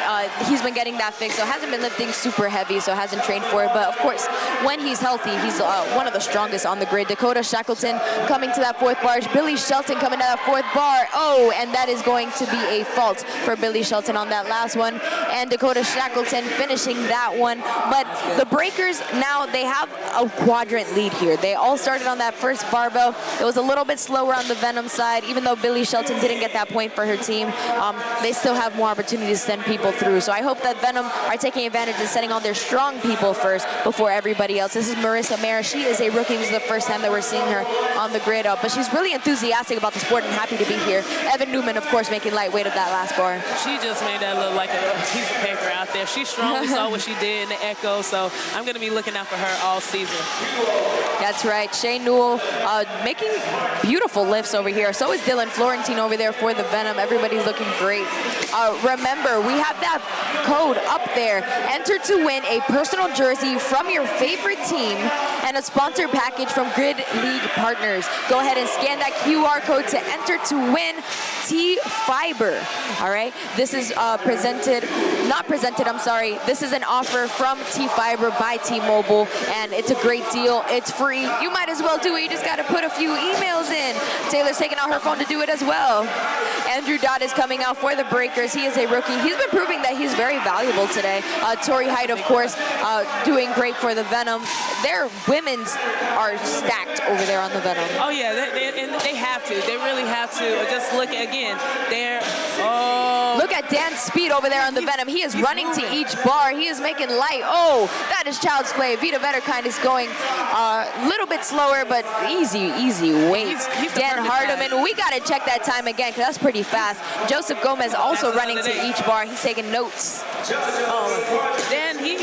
[SPEAKER 1] he's been getting that fixed. So hasn't been lifting super heavy, so hasn't trained for it. But of course, when he's healthy, he's one of the strongest on the grid. Dakota Shackleton coming to that fourth bar. Billy Shelton coming to that fourth bar. Oh, and that is going to be a fault for Billy Shelton on that last one. And Dakota Shackleton finishing that one. But the breakers, now they have a quadrant lead here. They all started on that first barbell. It was a little bit slower on the Venom side. Even though Billy Shelton didn't get that point for her team, they still have more opportunities to send people through. So I hope that Venom are taking advantage of sending all their strong people first before everybody else. This is Marissa Mara. She is a rookie. This is the first time that we're seeing her on the grid, but she's really enthusiastic about the sport and happy to be here. Evan Newman, of course, making lightweight of that last bar.
[SPEAKER 9] She just made that look like a piece of paper out there. She's strong. We saw what she did in the Echo, so I'm going to be looking out for her all season.
[SPEAKER 1] That's right. Shane Newell making beautiful lifts over here. So is Dylan Florentine over there for the Venom. Everybody's looking great. Remember, we have that code up there. Enter to win a personal jersey from your favorite team and a sponsor package from Grid League Partners. Go ahead and scan that QR code to enter to win T-Fiber. All right. This is This is an offer from T-Fiber by T-Mobile, and it's a great deal. It's free. You might as well do it. You just got to put a few emails in. Taylor's taking out her phone to do it as well. Andrew Dodd is coming out for the Breakers. He is a rookie. He's been proving that he's very valuable today. Tori Height, of course, doing great for the Venom. Their women's are stacked over there on the Venom.
[SPEAKER 9] Oh, yeah, they have to. They really have to. Just look again.
[SPEAKER 1] Look at Dan's speed over there on the Venom. He is running to each bar. He is making light. Oh, that is child's play. Vita Vetterkind is going a little bit slower, but easy weight. Dan Hardiman, we got to check that time again because that's pretty fast. Joseph Gomez also running to each bar. He's taking notes.
[SPEAKER 9] Dan, he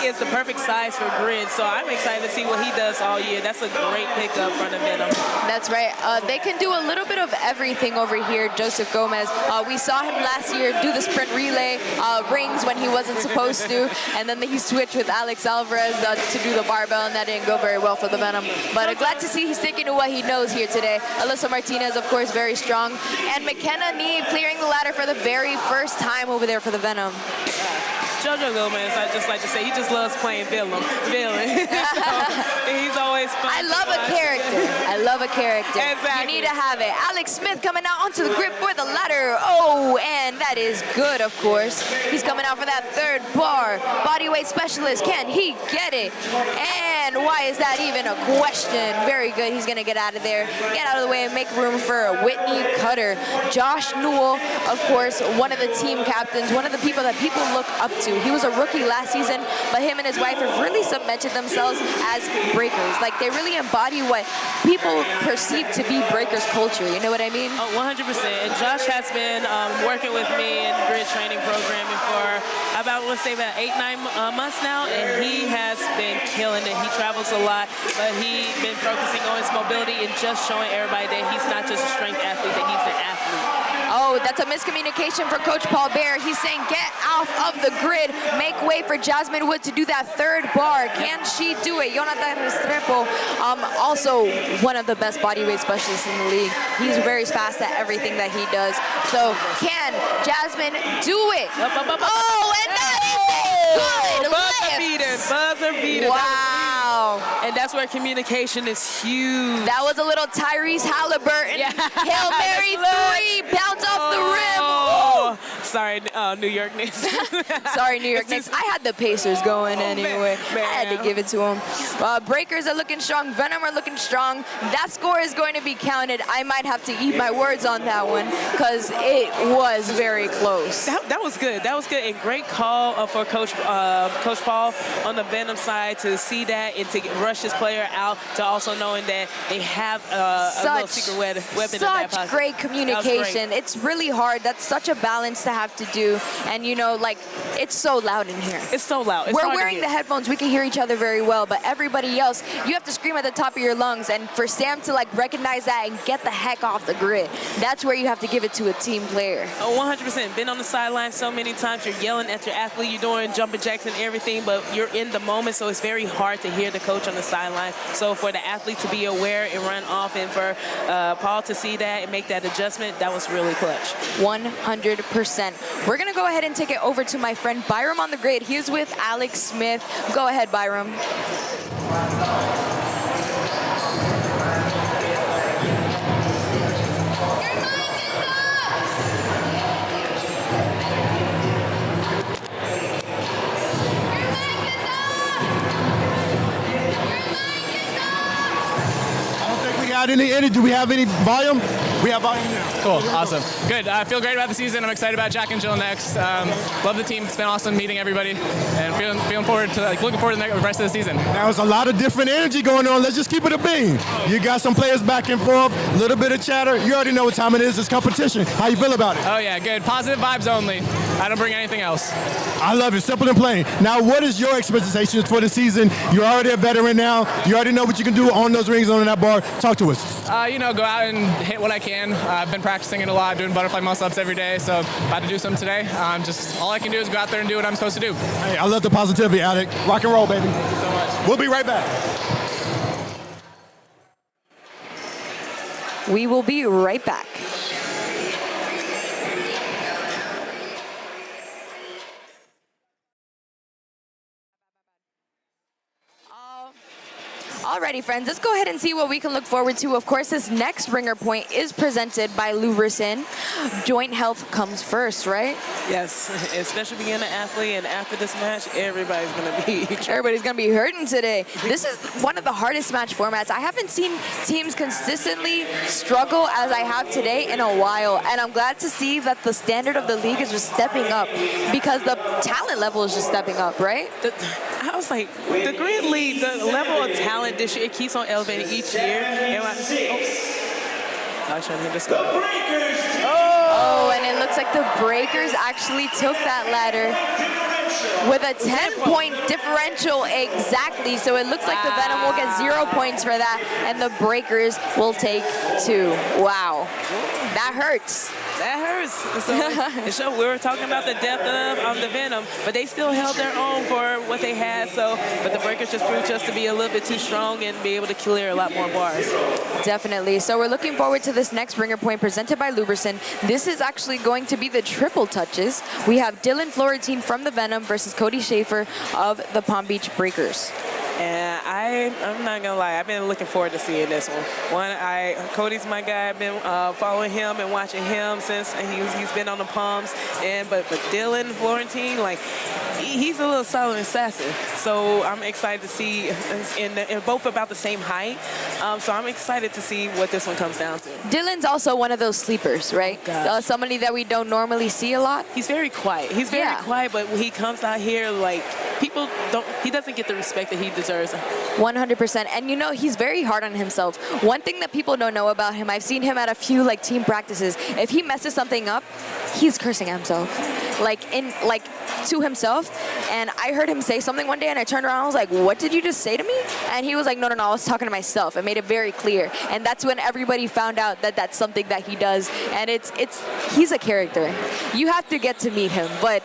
[SPEAKER 9] is the perfect size for grid, so I'm excited to see what he does all year. That's a great pickup from the Venom.
[SPEAKER 1] That's right. They can do a little bit of everything over here, Joseph Gomez. We saw him last year do the sprint relay rings when he wasn't supposed to, and then he switched with Alex Alvarez to do the barbell, and that didn't go very well for the Venom. But glad to see he's sticking to what he knows here today. Alyssa Martinez, of course, very strong. And McKenna Nee clearing the ladder for the very first time over there for the Venom.
[SPEAKER 9] Jojo Gomez, I just like to say, he just loves playing villain. He's always fun.
[SPEAKER 1] I love a character. I love a character.
[SPEAKER 9] Exactly.
[SPEAKER 1] You need to have it. Alex Smith coming out onto the grip for the ladder. Oh, and that is good, of course. He's coming out for that third bar. Bodyweight specialist, can he get it? And why is that even a question? Very good. He's going to get out of there. Get out of the way and make room for Whitney Cutter. Josh Newell, of course, one of the team captains, one of the people that people look up to. He was a rookie last season, but him and his wife have really cemented themselves as breakers. Like, they really embody what people perceive to be breakers culture. You know what I mean?
[SPEAKER 9] Oh, 100%. And Josh has been working with me in grid training programming for, I about, let's say, about 8-9 months now, and he has been killing it. He travels a lot, but he's been focusing on his mobility and just showing everybody that he's not just a strength athlete, that he's an athlete.
[SPEAKER 1] Oh, that's a miscommunication for Coach Paul Bear. He's saying get off of the grid, make way for Jasmine Wood to do that third bar. Can she do it? Jonathan Restrepo, also one of the best bodyweight specialists in the league. He's very fast at everything that he does. So can Jasmine do it? Oh, and that is a good
[SPEAKER 9] Buzzer beater, buzzer beater.
[SPEAKER 1] Wow.
[SPEAKER 9] And that's where communication is huge.
[SPEAKER 1] That was a little Tyrese Halliburton.
[SPEAKER 9] Yeah.
[SPEAKER 1] Hail Mary 3, bounce off the rim.
[SPEAKER 9] Oh, sorry, New York Knicks.
[SPEAKER 1] Sorry, New York Knicks. I had the Pacers going anyway.
[SPEAKER 9] Man.
[SPEAKER 1] I had to give it to them. Breakers are looking strong. Venom are looking strong. That score is going to be counted. I might have to eat my words on that one because it was very close.
[SPEAKER 9] That was good. That was good. And great call for Coach Paul on the Venom side to see that and to rush his player out, to also knowing that they have a little secret weapon in their pocket.
[SPEAKER 1] Such great communication. It's really hard. That's such a balance to have to do. And, you know, like, it's so loud in here.
[SPEAKER 9] It's so loud. It's
[SPEAKER 1] We're wearing the headphones. We can hear each other very well. But everybody else, you have to scream at the top of your lungs. And for Sam to, like, recognize that and get the heck off the grid, that's where you have to give it to a team player.
[SPEAKER 9] Oh, 100%. Been on the sideline so many times. You're yelling at your athlete. You're doing jumping jacks and everything, but you're in the moment, so it's very hard to hear the coach on the sideline. So for the athlete to be aware and run off, and for Paul to see that and make that adjustment, that was really clutch.
[SPEAKER 1] 100%. We're going to go ahead and take it over to my friend Byram on the grid. He is with Alec Smith. Go ahead, Byram.
[SPEAKER 2] Any energy? Do we have any volume? We have volume now.
[SPEAKER 11] Cool, awesome. Good, I feel great about the season. I'm excited about Jack and Jill next. Love the team. It's been awesome meeting everybody, and feeling forward to, looking forward to the rest of the season.
[SPEAKER 2] Now there's a lot of different energy going on. Let's just keep it a beam. You got some players back and forth, a little bit of chatter. You already know what time it is. It's competition. How you feel about it?
[SPEAKER 11] Oh yeah, good. Positive vibes only. I don't bring anything else.
[SPEAKER 2] I love it. Simple and plain. Now, what is your expectations for the season? You're already a veteran now. You already know what you can do on those rings, on that bar. Talk to us.
[SPEAKER 11] Go out and hit what I can. I've been practicing it a lot, doing butterfly muscle-ups every day, so about to do some today. Just all I can do is go out there and do what I'm supposed to do.
[SPEAKER 2] Hey, I love the positivity, Alec. Rock and roll, baby.
[SPEAKER 11] Thank you so much.
[SPEAKER 2] We'll be right back.
[SPEAKER 1] We will be right back. Alrighty, friends, let's go ahead and see what we can look forward to. Of course, this next ringer point is presented by Lubricin. Joint health comes first, right?
[SPEAKER 9] Yes, especially being an athlete, and after this match, everybody's gonna be
[SPEAKER 1] hurting today. This is one of the hardest match formats. I haven't seen teams consistently struggle as I have today in a while, and I'm glad to see that the standard of the league is just stepping up, because the talent level is just stepping up, right?
[SPEAKER 9] I was like, the Grid League, the level of talent this year, it keeps on elevating each year. And I was trying to hit this guy.
[SPEAKER 1] Oh, and it looks like the Breakers actually took that ladder with a 10-point differential exactly. So it looks like the Venom will get 0 points for that, and the Breakers will take 2. Wow, that hurts.
[SPEAKER 9] That hurts. So we were talking about the depth of the Venom, but they still held their own for what they had. But the Breakers just proved just to be a little bit too strong and be able to clear a lot more bars.
[SPEAKER 1] Definitely. So we're looking forward to this next ringer point presented by Lubricin. This is actually going to be the triple touches. We have Dylan Florentine from the Venom versus Cody Schaefer of the Palm Beach Breakers.
[SPEAKER 9] And I'm not gonna lie, I've been looking forward to seeing this one. Cody's my guy. I've been following him and watching him since he's been on the Palms. But Dylan Florentine, like, he's a little solid assassin. So I'm excited to see, and both about the same height. So I'm excited to see what this one comes down to.
[SPEAKER 1] Dylan's also one of those sleepers, right? Somebody that we don't normally see a lot.
[SPEAKER 9] He's very quiet. He's very quiet, but when he comes out here, like, he doesn't get the respect that he deserves.
[SPEAKER 1] 100%. And you know, he's very hard on himself. One thing that people don't know about him, I've seen him at a few like team practices. If he messes something up, he's cursing at himself, to himself. And I heard him say something one day, and I turned around and I was like, what did you just say to me? And he was like, no, I was talking to myself. I made it very clear. And that's when everybody found out that that's something that he does. And he's a character. You have to get to meet him. But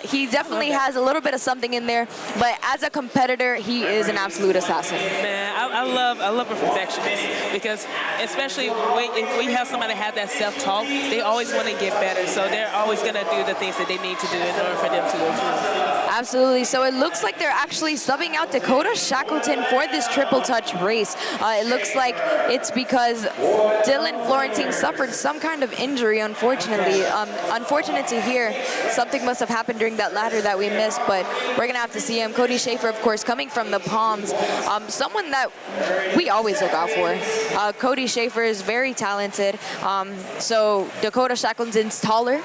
[SPEAKER 1] he definitely has a little bit of something in there. But as a competitor, he is an absolute assassin.
[SPEAKER 9] Man, I love a perfectionist, because especially when you have somebody have that self-talk, they always want to get better. So they're always going to do the things that they need to do in order for them to improve.
[SPEAKER 1] Absolutely. So it looks like they're actually subbing out Dakota Shackleton for this triple touch race. It looks like it's because Dylan Florentine suffered some kind of injury, unfortunately. Unfortunate to hear. Something must have happened during that ladder that we missed, but we're going to have to see him. Cody Schaefer, of course, coming from the Palms. Someone that we always look out for. Cody Schaefer is very talented. So Dakota Shackleton's taller.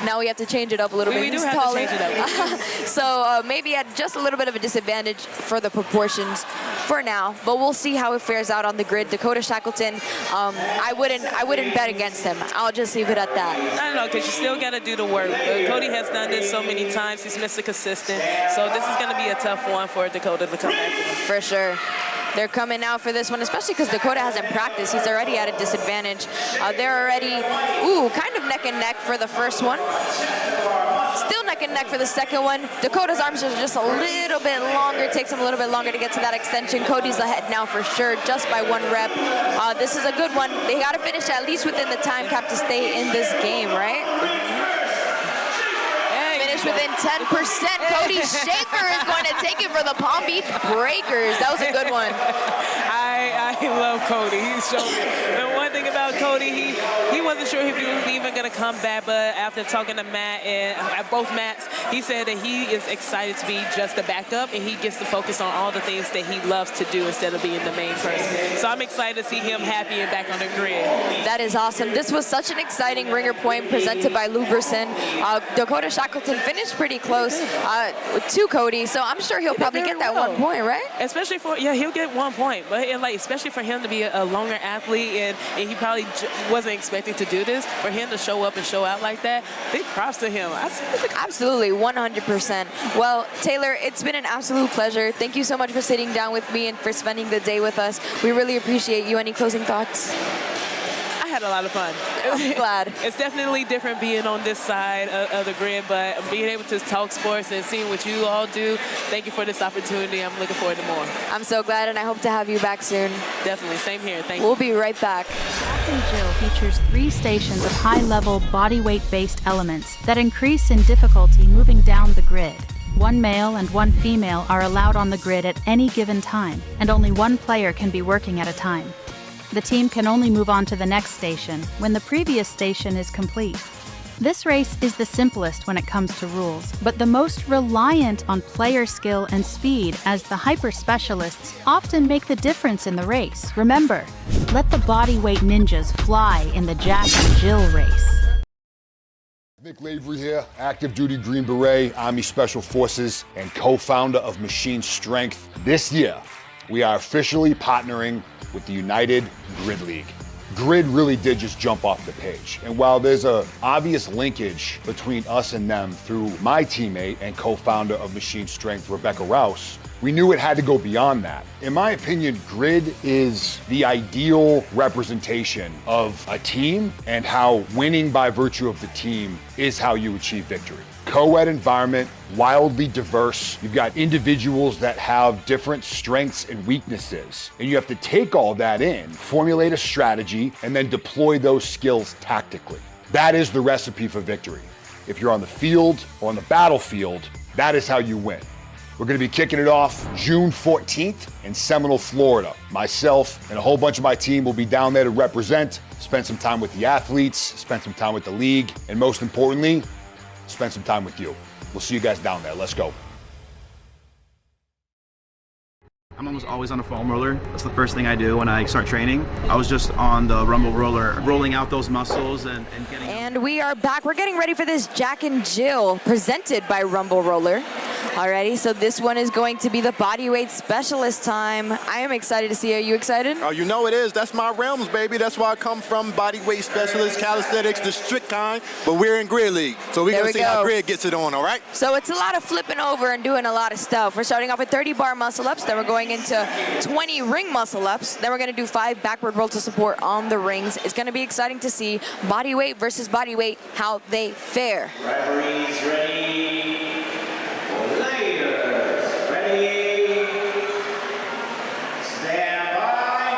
[SPEAKER 1] Now we have to change it up a little bit.
[SPEAKER 9] We do
[SPEAKER 1] He's
[SPEAKER 9] have
[SPEAKER 1] taller.
[SPEAKER 9] to change it up.
[SPEAKER 1] So maybe at just a little bit of a disadvantage for the proportions for now, but we'll see how it fares out on the grid. Dakota Shackleton, I wouldn't bet against him. I'll just leave it at that.
[SPEAKER 9] I don't know, because you still got to do the work. Cody has done this so many times. He's Mr. Consistent. So this is going to be a tough one for Dakota to come back with.
[SPEAKER 1] For sure. They're coming out for this one, especially because Dakota hasn't practiced. He's already at a disadvantage. They're already, kind of neck and neck for the first one. Still neck and neck for the second one. Dakota's arms are just a little bit longer. It takes him a little bit longer to get to that extension. Cody's ahead now for sure, just by 1 rep. This is a good one. They got to finish at least within the time cap to stay in this game, right? Within 10%. Cody Schaefer is going to take it for the Palm Beach Breakers. That was a good one.
[SPEAKER 9] I love Cody. He's shown me. And one thing about Cody, he wasn't sure if he was even going to come back, but after talking to Matt and both Matts, he said that he is excited to be just the backup, and he gets to focus on all the things that he loves to do instead of being the main person. So I'm excited to see him happy and back on the grid.
[SPEAKER 1] That is awesome. This was such an exciting ringer point presented by Lugerson. Dakota Shackleton finished pretty close to Cody, so I'm sure he'll probably get that 1 point, right?
[SPEAKER 9] Especially for, he'll get 1 point, but especially for him to be a longer athlete, and he probably wasn't expecting to do this. For him to show up and show out like that, big props to him.
[SPEAKER 1] Absolutely, 100%. Well, Taylor, it's been an absolute pleasure. Thank you so much for sitting down with me and for spending the day with us. We really appreciate you. Any closing thoughts?
[SPEAKER 9] I had a lot of fun.
[SPEAKER 1] I'm glad.
[SPEAKER 9] It's definitely different being on this side of the grid, but being able to talk sports and seeing what you all do, thank you for this opportunity. I'm looking forward to more.
[SPEAKER 1] I'm so glad, and I hope to have you back soon.
[SPEAKER 9] Definitely. Same here. Thank you.
[SPEAKER 1] We'll be right back.
[SPEAKER 3] Jack and Jill features 3 stations of high-level body weight-based elements that increase in difficulty moving down the grid. 1 male and 1 female are allowed on the grid at any given time, and only 1 player can be working at a time. The team can only move on to the next station when the previous station is complete. This race is the simplest when it comes to rules, but the most reliant on player skill and speed, as the hyper specialists often make the difference in the race. Remember, let the bodyweight ninjas fly in the Jack and Jill race.
[SPEAKER 12] Nick Lavery here, active duty Green Beret, Army Special Forces, and co-founder of Machine Strength. This year, we are officially partnering with the United Grid League. Grid really did just jump off the page. And while there's an obvious linkage between us and them through my teammate and co-founder of Machine Strength, Rebecca Rouse, we knew it had to go beyond that. In my opinion, Grid is the ideal representation of a team and how winning by virtue of the team is how you achieve victory. Co-ed environment, wildly diverse. You've got individuals that have different strengths and weaknesses. And you have to take all that in, formulate a strategy, and then deploy those skills tactically. That is the recipe for victory. If you're on the field or on the battlefield, that is how you win. We're gonna be kicking it off June 14th in Seminole, Florida. Myself and a whole bunch of my team will be down there to represent, spend some time with the athletes, spend some time with the league, and most importantly, spend some time with you. We'll see you guys down there. Let's go.
[SPEAKER 13] I'm almost always on a foam roller. That's the first thing I do when I start training. I was just on the rumble roller, rolling out those muscles and getting...
[SPEAKER 1] And we are back. We're getting ready for this Jack and Jill presented by Rumble Roller. Alrighty, so this one is going to be the bodyweight specialist time. I am excited to see. Are you excited?
[SPEAKER 2] Oh, you know it is. That's my realms, baby. That's where I come from. Bodyweight specialist, calisthenics, the strict kind. But we're in Grid League, so we're gonna see how Grid gets it on. All right.
[SPEAKER 1] So it's a lot of flipping over and doing a lot of stuff. We're starting off with 30 bar muscle ups. Then we're going into 20 ring muscle ups. Then we're gonna do 5 backward roll to support on the rings. It's gonna be exciting to see bodyweight versus bodyweight, how they fare.
[SPEAKER 4] Referees ready. Players ready. Stand by.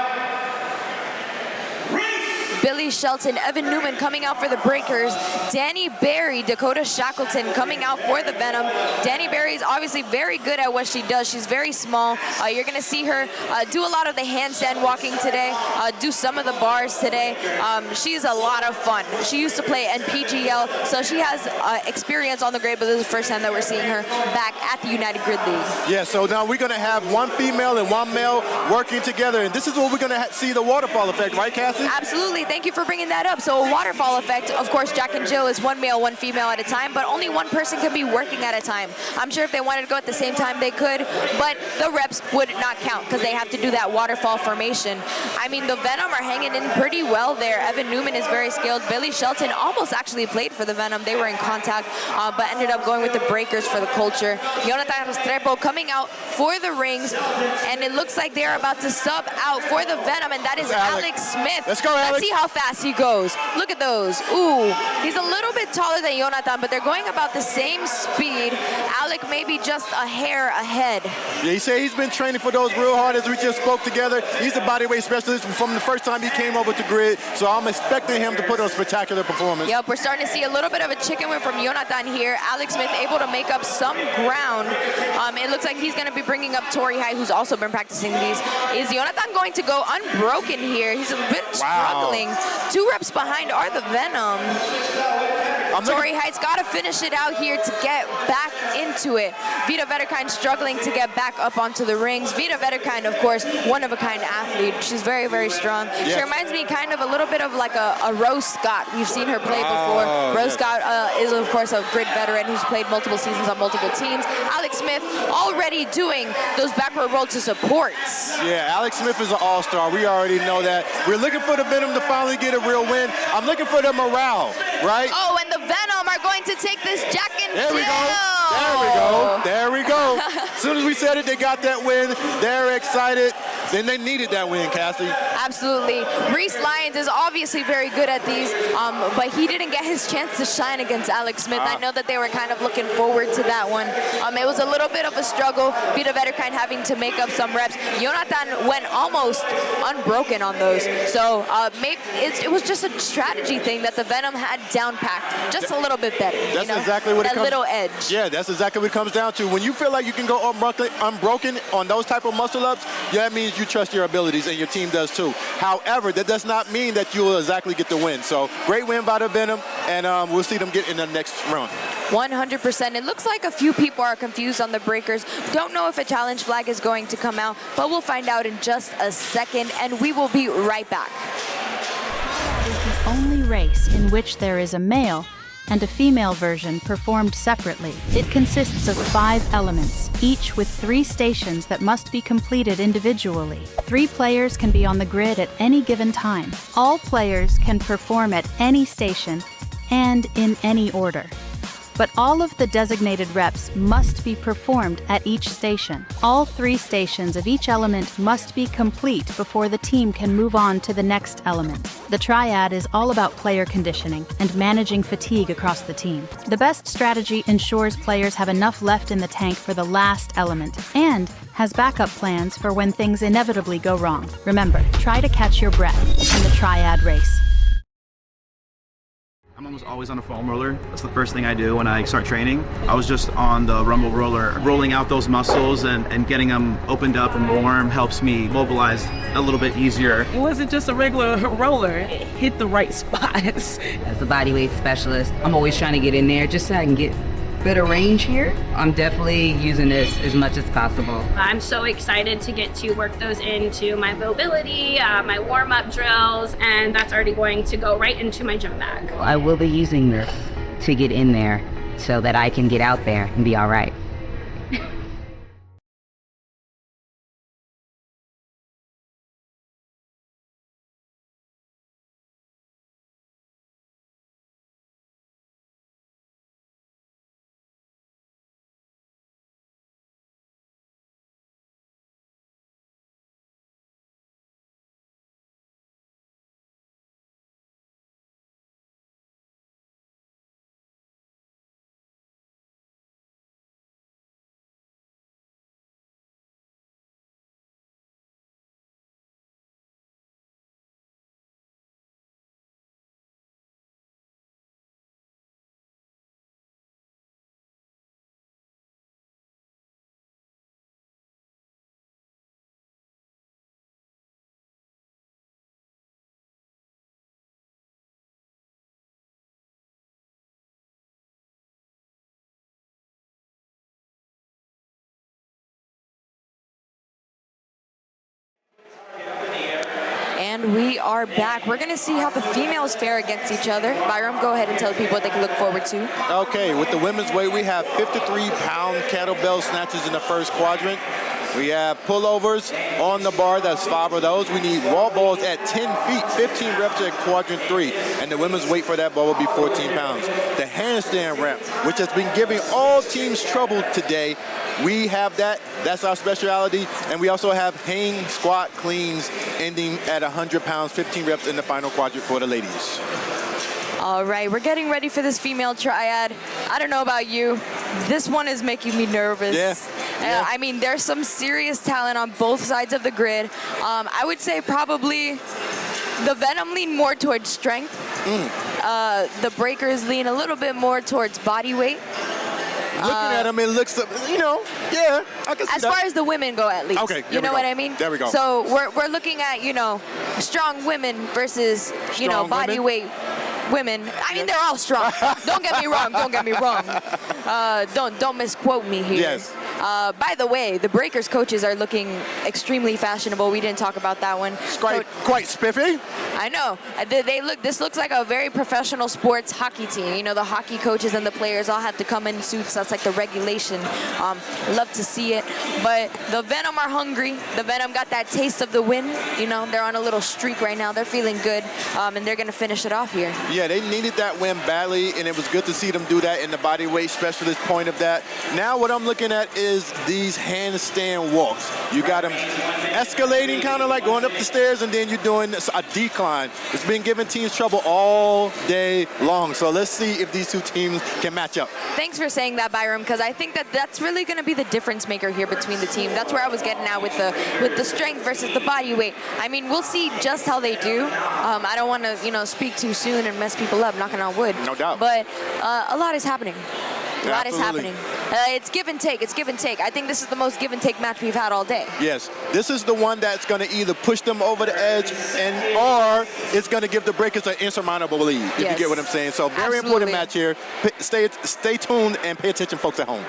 [SPEAKER 4] Race.
[SPEAKER 1] Billy Shelton, Evan Newman coming out for the Breakers. Danny Barry, Dakota Shackleton coming out for the Venom. Danny Barry is obviously very good at what she does. She's very small. You're going to see her do a lot of the handstand walking today, do some of the bars today. She's a lot of fun. She used to play NPGL, so she has experience on the grade, but this is the first time that we're seeing her back at the United Grid League.
[SPEAKER 2] Yeah, so now we're going to have one female and one male working together, and this is where we're going to see the waterfall effect, right, Cassie?
[SPEAKER 1] Absolutely. Thank you for bringing that up. So a waterfall effect, of course, Jack and Jill is one male, one female at a time, but only one person can be working at a time. I'm sure if they wanted to go at the same time, they could, but the reps would not count because they have to do that waterfall formation. I mean, the Venom are hanging in pretty well there. Evan Newman is very skilled. Billy Shelton almost actually played for the Venom. They were in contact, but ended up going with the Breakers for the culture. Jonathan Restrepo coming out for the rings, and it looks like they're about to sub out for the Venom, and that is Alec Smith.
[SPEAKER 2] Let's go, Alec.
[SPEAKER 1] Let's see how fast he goes. Look at those. Ooh, he's a little bit taller than Jonathan, but they're going about the same speed. Alec maybe just a hair ahead.
[SPEAKER 2] Yeah, he said he's been training for those real hard as we just spoke together. He's a bodyweight specialist from the first time he came over to Grid, so I'm expecting him to put on a spectacular performance.
[SPEAKER 1] Yep, we're starting to see a little bit of a chicken win from Jonathan here. Alex Smith able to make up some ground. It looks like he's going to be bringing up Tori High, who's also been practicing these. Is Jonathan going to go unbroken here? He's a bit struggling. 2 reps behind are the Venom. Tori Heights got to finish it out here to get back into it. Vita Vetterkind struggling to get back up onto the rings. Vita Vetterkind, of course, one-of-a-kind athlete. She's very, very strong. Yes. She reminds me kind of a little bit of like a Rose Scott. We've seen her play before. Rose Scott is, of course, a Grid veteran who's played multiple seasons on multiple teams. Alex Smith already doing those backward roll to supports.
[SPEAKER 2] Yeah, Alex Smith is an all-star. We already know that. We're looking for the Venom to finally get a real win. I'm looking for the morale, right?
[SPEAKER 1] Oh, and the Venom are going to take this Jack and Jill.
[SPEAKER 2] There we go. There we go. There we go. As soon as we said it, they got that win. They're excited. Then they needed that win, Cassie.
[SPEAKER 1] Absolutely. Reese Lyons is obviously very good at these, but he didn't get his chance to shine against Alex Smith. I know that they were kind of looking forward to that one. It was a little bit of a struggle. Vita Vetterkind having to make up some reps. Jonathan went almost unbroken on those. So maybe it was just a strategy thing that the Venom had down packed just a little bit better.
[SPEAKER 2] That's exactly what it comes.
[SPEAKER 1] That little edge.
[SPEAKER 2] Yeah, that's exactly what it comes down to. When you feel like you can go unbroken on those type of muscle ups, yeah, that means you trust your abilities, and your team does too. However, that does not mean that you will exactly get the win. So great win by the Venom, and we'll see them get in the next round.
[SPEAKER 1] 100%. It looks like a few people are confused on the Breakers. Don't know if a challenge flag is going to come out, but we'll find out in just a second, and we will be right back.
[SPEAKER 3] It is the only race in which there is a male and a female version performed separately. It consists of 5 elements, each with 3 stations that must be completed individually. 3 players can be on the grid at any given time. All players can perform at any station and in any order. But all of the designated reps must be performed at each station. All 3 stations of each element must be complete before the team can move on to the next element. The Triad is all about player conditioning and managing fatigue across the team. The best strategy ensures players have enough left in the tank for the last element and has backup plans for when things inevitably go wrong. Remember, try to catch your breath in the Triad race.
[SPEAKER 13] I'm almost always on a foam roller. That's the first thing I do when I start training. I was just on the rumble roller. Rolling out those muscles and getting them opened up and warm helps me mobilize a little bit easier.
[SPEAKER 9] It wasn't just a regular roller. It hit the right spots.
[SPEAKER 14] As a bodyweight specialist, I'm always trying to get in there just so I can get better range here. I'm definitely using this as much as possible.
[SPEAKER 15] I'm so excited to get to work those into my mobility, my warm-up drills, and that's already going to go right into my gym bag.
[SPEAKER 14] I will be using this to get in there so that I can get out there and be all right.
[SPEAKER 1] And we are back. We're going to see how the females fare against each other. Byram, go ahead and tell people what they can look forward to.
[SPEAKER 2] Okay, with the women's weight, we have 53-pound kettlebell snatches in the first quadrant. We have pullovers on the bar, that's 5 of those. We need wall balls at 10 feet, 15 reps at quadrant 3. And the women's weight for that ball will be 14 pounds. The handstand ramp, which has been giving all teams trouble today, we have that. That's our specialty. And we also have hang squat cleans ending at 100 pounds, 15 reps in the final quadrant for the ladies.
[SPEAKER 1] All right, we're getting ready for this female triad. I don't know about you. This one is making me nervous.
[SPEAKER 2] Yeah.
[SPEAKER 1] I mean, there's some serious talent on both sides of the grid. I would say probably the Venom lean more towards strength. The Breakers lean a little bit more towards body weight.
[SPEAKER 2] Looking at them, it looks, you know, yeah, I can see
[SPEAKER 1] as
[SPEAKER 2] that.
[SPEAKER 1] far as the women go, at least.
[SPEAKER 2] Okay,
[SPEAKER 1] you know what I mean?
[SPEAKER 2] There we go.
[SPEAKER 1] So we're looking at, you know, strong women versus, you know,
[SPEAKER 2] Strong
[SPEAKER 1] body
[SPEAKER 2] women?
[SPEAKER 1] weight women. I mean, they're all strong. Don't get me wrong. Don't get me wrong. Don't misquote me here.
[SPEAKER 2] Yes.
[SPEAKER 1] By the way, the Breakers coaches are looking extremely fashionable. We didn't talk about that one.
[SPEAKER 2] Quite spiffy.
[SPEAKER 1] I know. This looks like a very professional sports hockey team. You know, the hockey coaches and the players all have to come in suits. That's like the regulation. Love to see it. But the Venom are hungry. The Venom got that taste of the win. You know, they're on a little streak right now. They're feeling good, and they're going to finish it off here.
[SPEAKER 2] Yeah, they needed that win badly, and it was good to see them do that in the body weight specialist point of that. Now what I'm looking at is these handstand walks. You got them escalating, kind of like going up the stairs, and then you're doing a decline. It's been giving teams trouble all day long. So let's see if these two teams can match up.
[SPEAKER 1] Thanks for saying that, Byram, because I think that that's really going to be the difference maker here between the teams. That's where I was getting at with the strength versus the body weight. I mean, we'll see just how they do. I don't want to, you know, speak too soon and mess people up, knocking on wood.
[SPEAKER 2] No doubt.
[SPEAKER 1] But a lot is happening. A lot is
[SPEAKER 2] Absolutely.
[SPEAKER 1] happening. It's give and take. It's give and take. I think this is the most give and take match we've had all day.
[SPEAKER 2] Yes, this is the one that's going to either push them over the edge or it's going to give the Breakers an insurmountable lead, if you get what I'm saying. So very important match here. Stay tuned and pay attention, folks at home.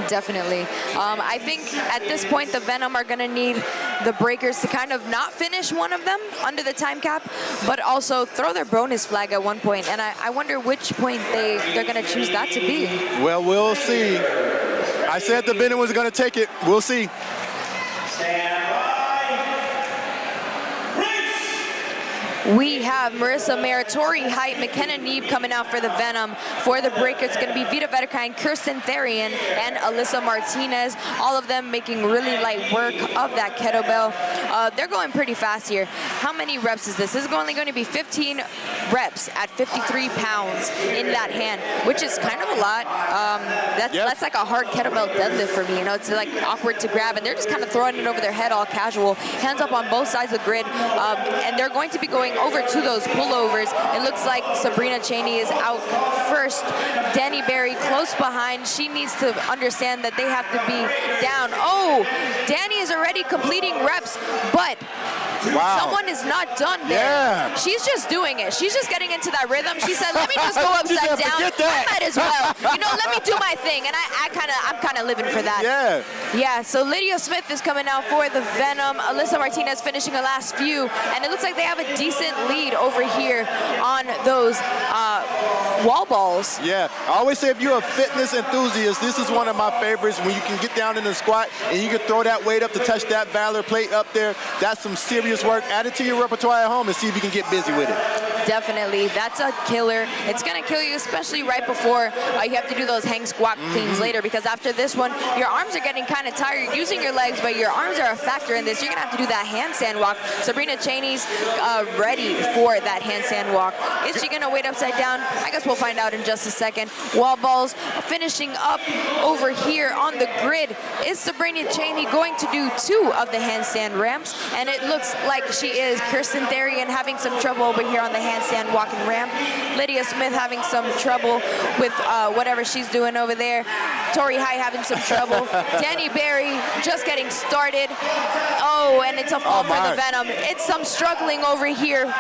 [SPEAKER 1] Definitely. I think at this point, the Venom are going to need the Breakers to kind of not finish one of them under the time cap, but also throw their bonus flag at one point. And I wonder which point they're going to choose that to be.
[SPEAKER 2] Well, we'll see. I said the Venom was going to take it. We'll see.
[SPEAKER 1] We have Marissa Meritori, Height, McKenna Neeb coming out for the Venom. For the Breakers, it's going to be Vita Vedekine, Kirsten Therian, and Alyssa Martinez. All of them making really light work of that kettlebell. They're going pretty fast here. How many reps is this? This is only going to be 15 reps at 53 pounds in that hand, which is kind of a lot. That's like a hard kettlebell deadlift for me. You know, it's like awkward to grab, and they're just kind of throwing it over their head all casual. Hands up on both sides of the grid, and they're going to be going over to those pullovers. It looks like Sabrina Cheney is out first. Dani Berry close behind. She needs to understand that they have to be down. Oh, Dani is already completing reps, but someone is not done there.
[SPEAKER 2] Yeah.
[SPEAKER 1] She's just doing it. She's just getting into that rhythm. She said, let me just go upside down. I might as well. You know, let me do my thing. And I'm kind of living for that.
[SPEAKER 2] Yeah.
[SPEAKER 1] Yeah, so Lydia Smith is coming out for the Venom. Alyssa Martinez finishing her last few. And it looks like they have a decent lead over here on those wall balls.
[SPEAKER 2] Yeah, I always say if you're a fitness enthusiast, this is one of my favorites when you can get down in the squat and you can throw that weight up to touch that Valor plate up there. That's some serious work. Add it to your repertoire at home and see if you can get busy with it.
[SPEAKER 1] Definitely. That's a killer. It's going to kill you, especially right before you have to do those hang squat cleans later, because after this one, your arms are getting kind of tired using your legs, but your arms are a factor in this. You're going to have to do that handstand walk. Sabrina Cheney's ready for that handstand walk. Is she going to wait upside down? I guess we'll find out in just a second. Wall balls finishing up over here on the grid. Is Sabrina Cheney going to do 2 of the handstand ramps? And it looks like she is. Kirsten Therian having some trouble over here on the handstand walking ramp. Lydia Smith having some trouble with whatever she's doing over there. Torrey High having some trouble. Danny Berry just getting started. Oh, and it's a fall for the Venom. It's some struggling over here.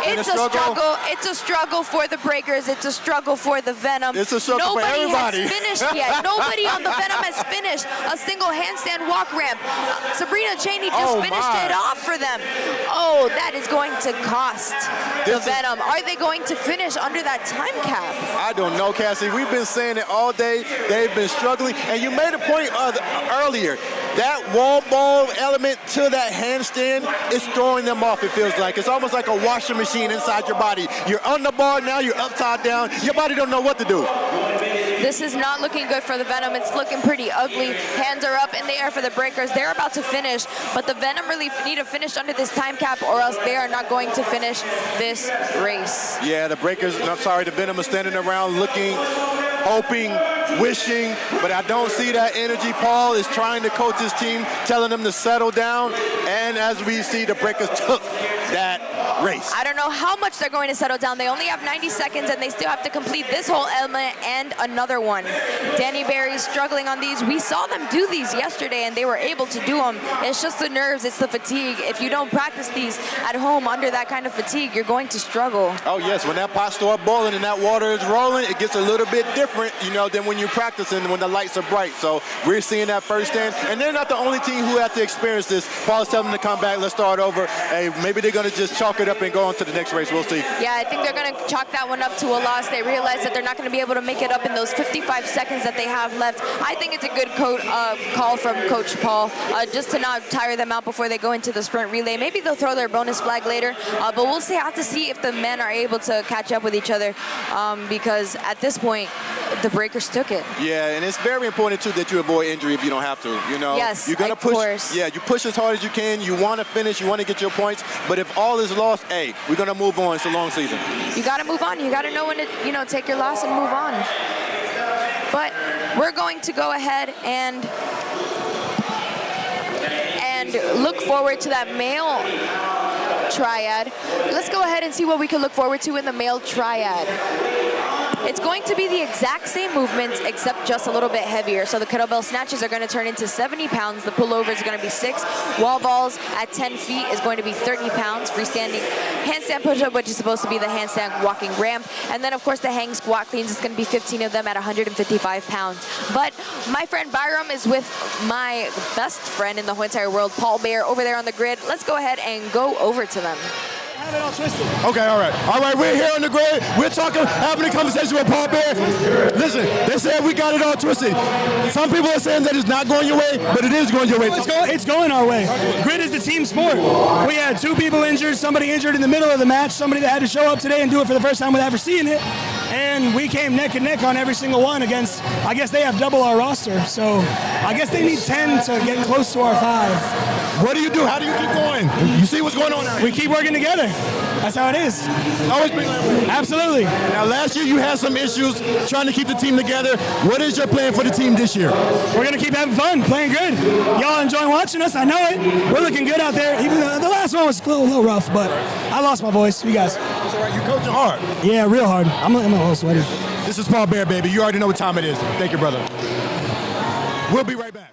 [SPEAKER 1] It's a struggle. It's a struggle for the Breakers. It's a struggle for the Venom.
[SPEAKER 2] It's a struggle for everybody.
[SPEAKER 1] Nobody has finished yet. Nobody on the Venom has finished a single handstand walk ramp. Sabrina Cheney just finished it off for them. Oh, that is going to cost the Venom. Are they going to finish under that time cap?
[SPEAKER 2] I don't know, Cassie. We've been saying it all day. They've been struggling. And you made a point earlier. That wall ball element to that handstand is throwing them off, it feels like. It's almost like a washing machine inside your body. You're on the bar, now you're upside down. Your body don't know what to do.
[SPEAKER 1] This is not looking good for the Venom. It's looking pretty ugly. Hands are up in the air for the Breakers. They're about to finish, but the Venom really need to finish under this time cap or else they are not going to finish this race.
[SPEAKER 2] Yeah, the Breakers, the Venom is standing around looking, hoping, wishing, but I don't see that energy. Paul is trying to coach his team, telling them to settle down, and as we see, the Breakers took that race.
[SPEAKER 1] I don't know how much they're going to settle down. They only have 90 seconds, and they still have to complete this whole element and another one. Danny Berry's struggling on these. We saw them do these yesterday, and they were able to do them. It's just the nerves. It's the fatigue. If you don't practice these at home under that kind of fatigue, you're going to struggle.
[SPEAKER 2] Oh, yes. When that pot starts boiling and that water is rolling, it gets a little bit different, than when you're practicing when the lights are bright. So we're seeing that firsthand. And they're not the only team who have to experience this. Paul's telling them to come back. Let's start over. Hey, maybe they're going to just chalk it up and go on to the next race. We'll see.
[SPEAKER 1] Yeah, I think they're going to chalk that one up to a loss. They realize that they're not going to be able to make it up in those 55 seconds that they have left. I think it's a good call from Coach Paul just to not tire them out before they go into the sprint relay. Maybe they'll throw their bonus flag later, but we'll have to see if the men are able to catch up with each other because at this point, the Breakers took it.
[SPEAKER 2] Yeah, and it's very important, too, that you avoid injury if you don't have to,
[SPEAKER 1] Yes,
[SPEAKER 2] you're gonna push.
[SPEAKER 1] Course.
[SPEAKER 2] Yeah, you push as hard as you can. You want to finish. You want to get your points. But if all is lost, hey, we're going to move on. It's a long season.
[SPEAKER 1] You got to move on. You got to know when to, take your loss and move on. But we're going to go ahead and look forward to that male triad. Let's go ahead and see what we can look forward to in the male triad. It's going to be the exact same movements except just a little bit heavier. So the kettlebell snatches are going to turn into 70 pounds. The pullover is going to be 6. Wall balls at 10 feet is going to be 30 pounds. Freestanding handstand push-up, which is supposed to be the handstand walking ramp. And then, of course, the hang squat cleans is going to be 15 of them at 155 pounds. But my friend Byram is with my best friend in the whole entire world, Paul Bear, over there on the grid. Let's go ahead and go over to them.
[SPEAKER 16] Have it all twisted. Okay, all right, we're here on the grid. We're having a conversation with Paul Bear. Listen, they said we got it all twisted. Some people are saying that it's not going your way, but it is going your way.
[SPEAKER 10] It's going our way. Grid is the team sport. We had 2 people injured, somebody injured in the middle of the match, somebody that had to show up today and do it for the first time without ever seeing it. And we came neck and neck on every single one against, I guess they have double our roster. So I guess they need 10 to get close to our 5.
[SPEAKER 16] What do you do? How do you keep going? You see what's going on out here?
[SPEAKER 10] We keep working together. That's how it is.
[SPEAKER 16] Always been that way.
[SPEAKER 10] Absolutely.
[SPEAKER 16] Now, last year you had some issues trying to keep the team together. What is your plan for the team this year?
[SPEAKER 10] We're going to keep having fun, playing good. Y'all enjoying watching us. I know it. We're looking good out there. Even though the last one was a little rough, but I lost my voice. You guys.
[SPEAKER 16] That's all right. You're coaching hard.
[SPEAKER 10] Yeah, real hard. I'm a little sweaty.
[SPEAKER 16] This is Paul Bear, baby. You already know what time it is. Thank you, brother. We'll be right back.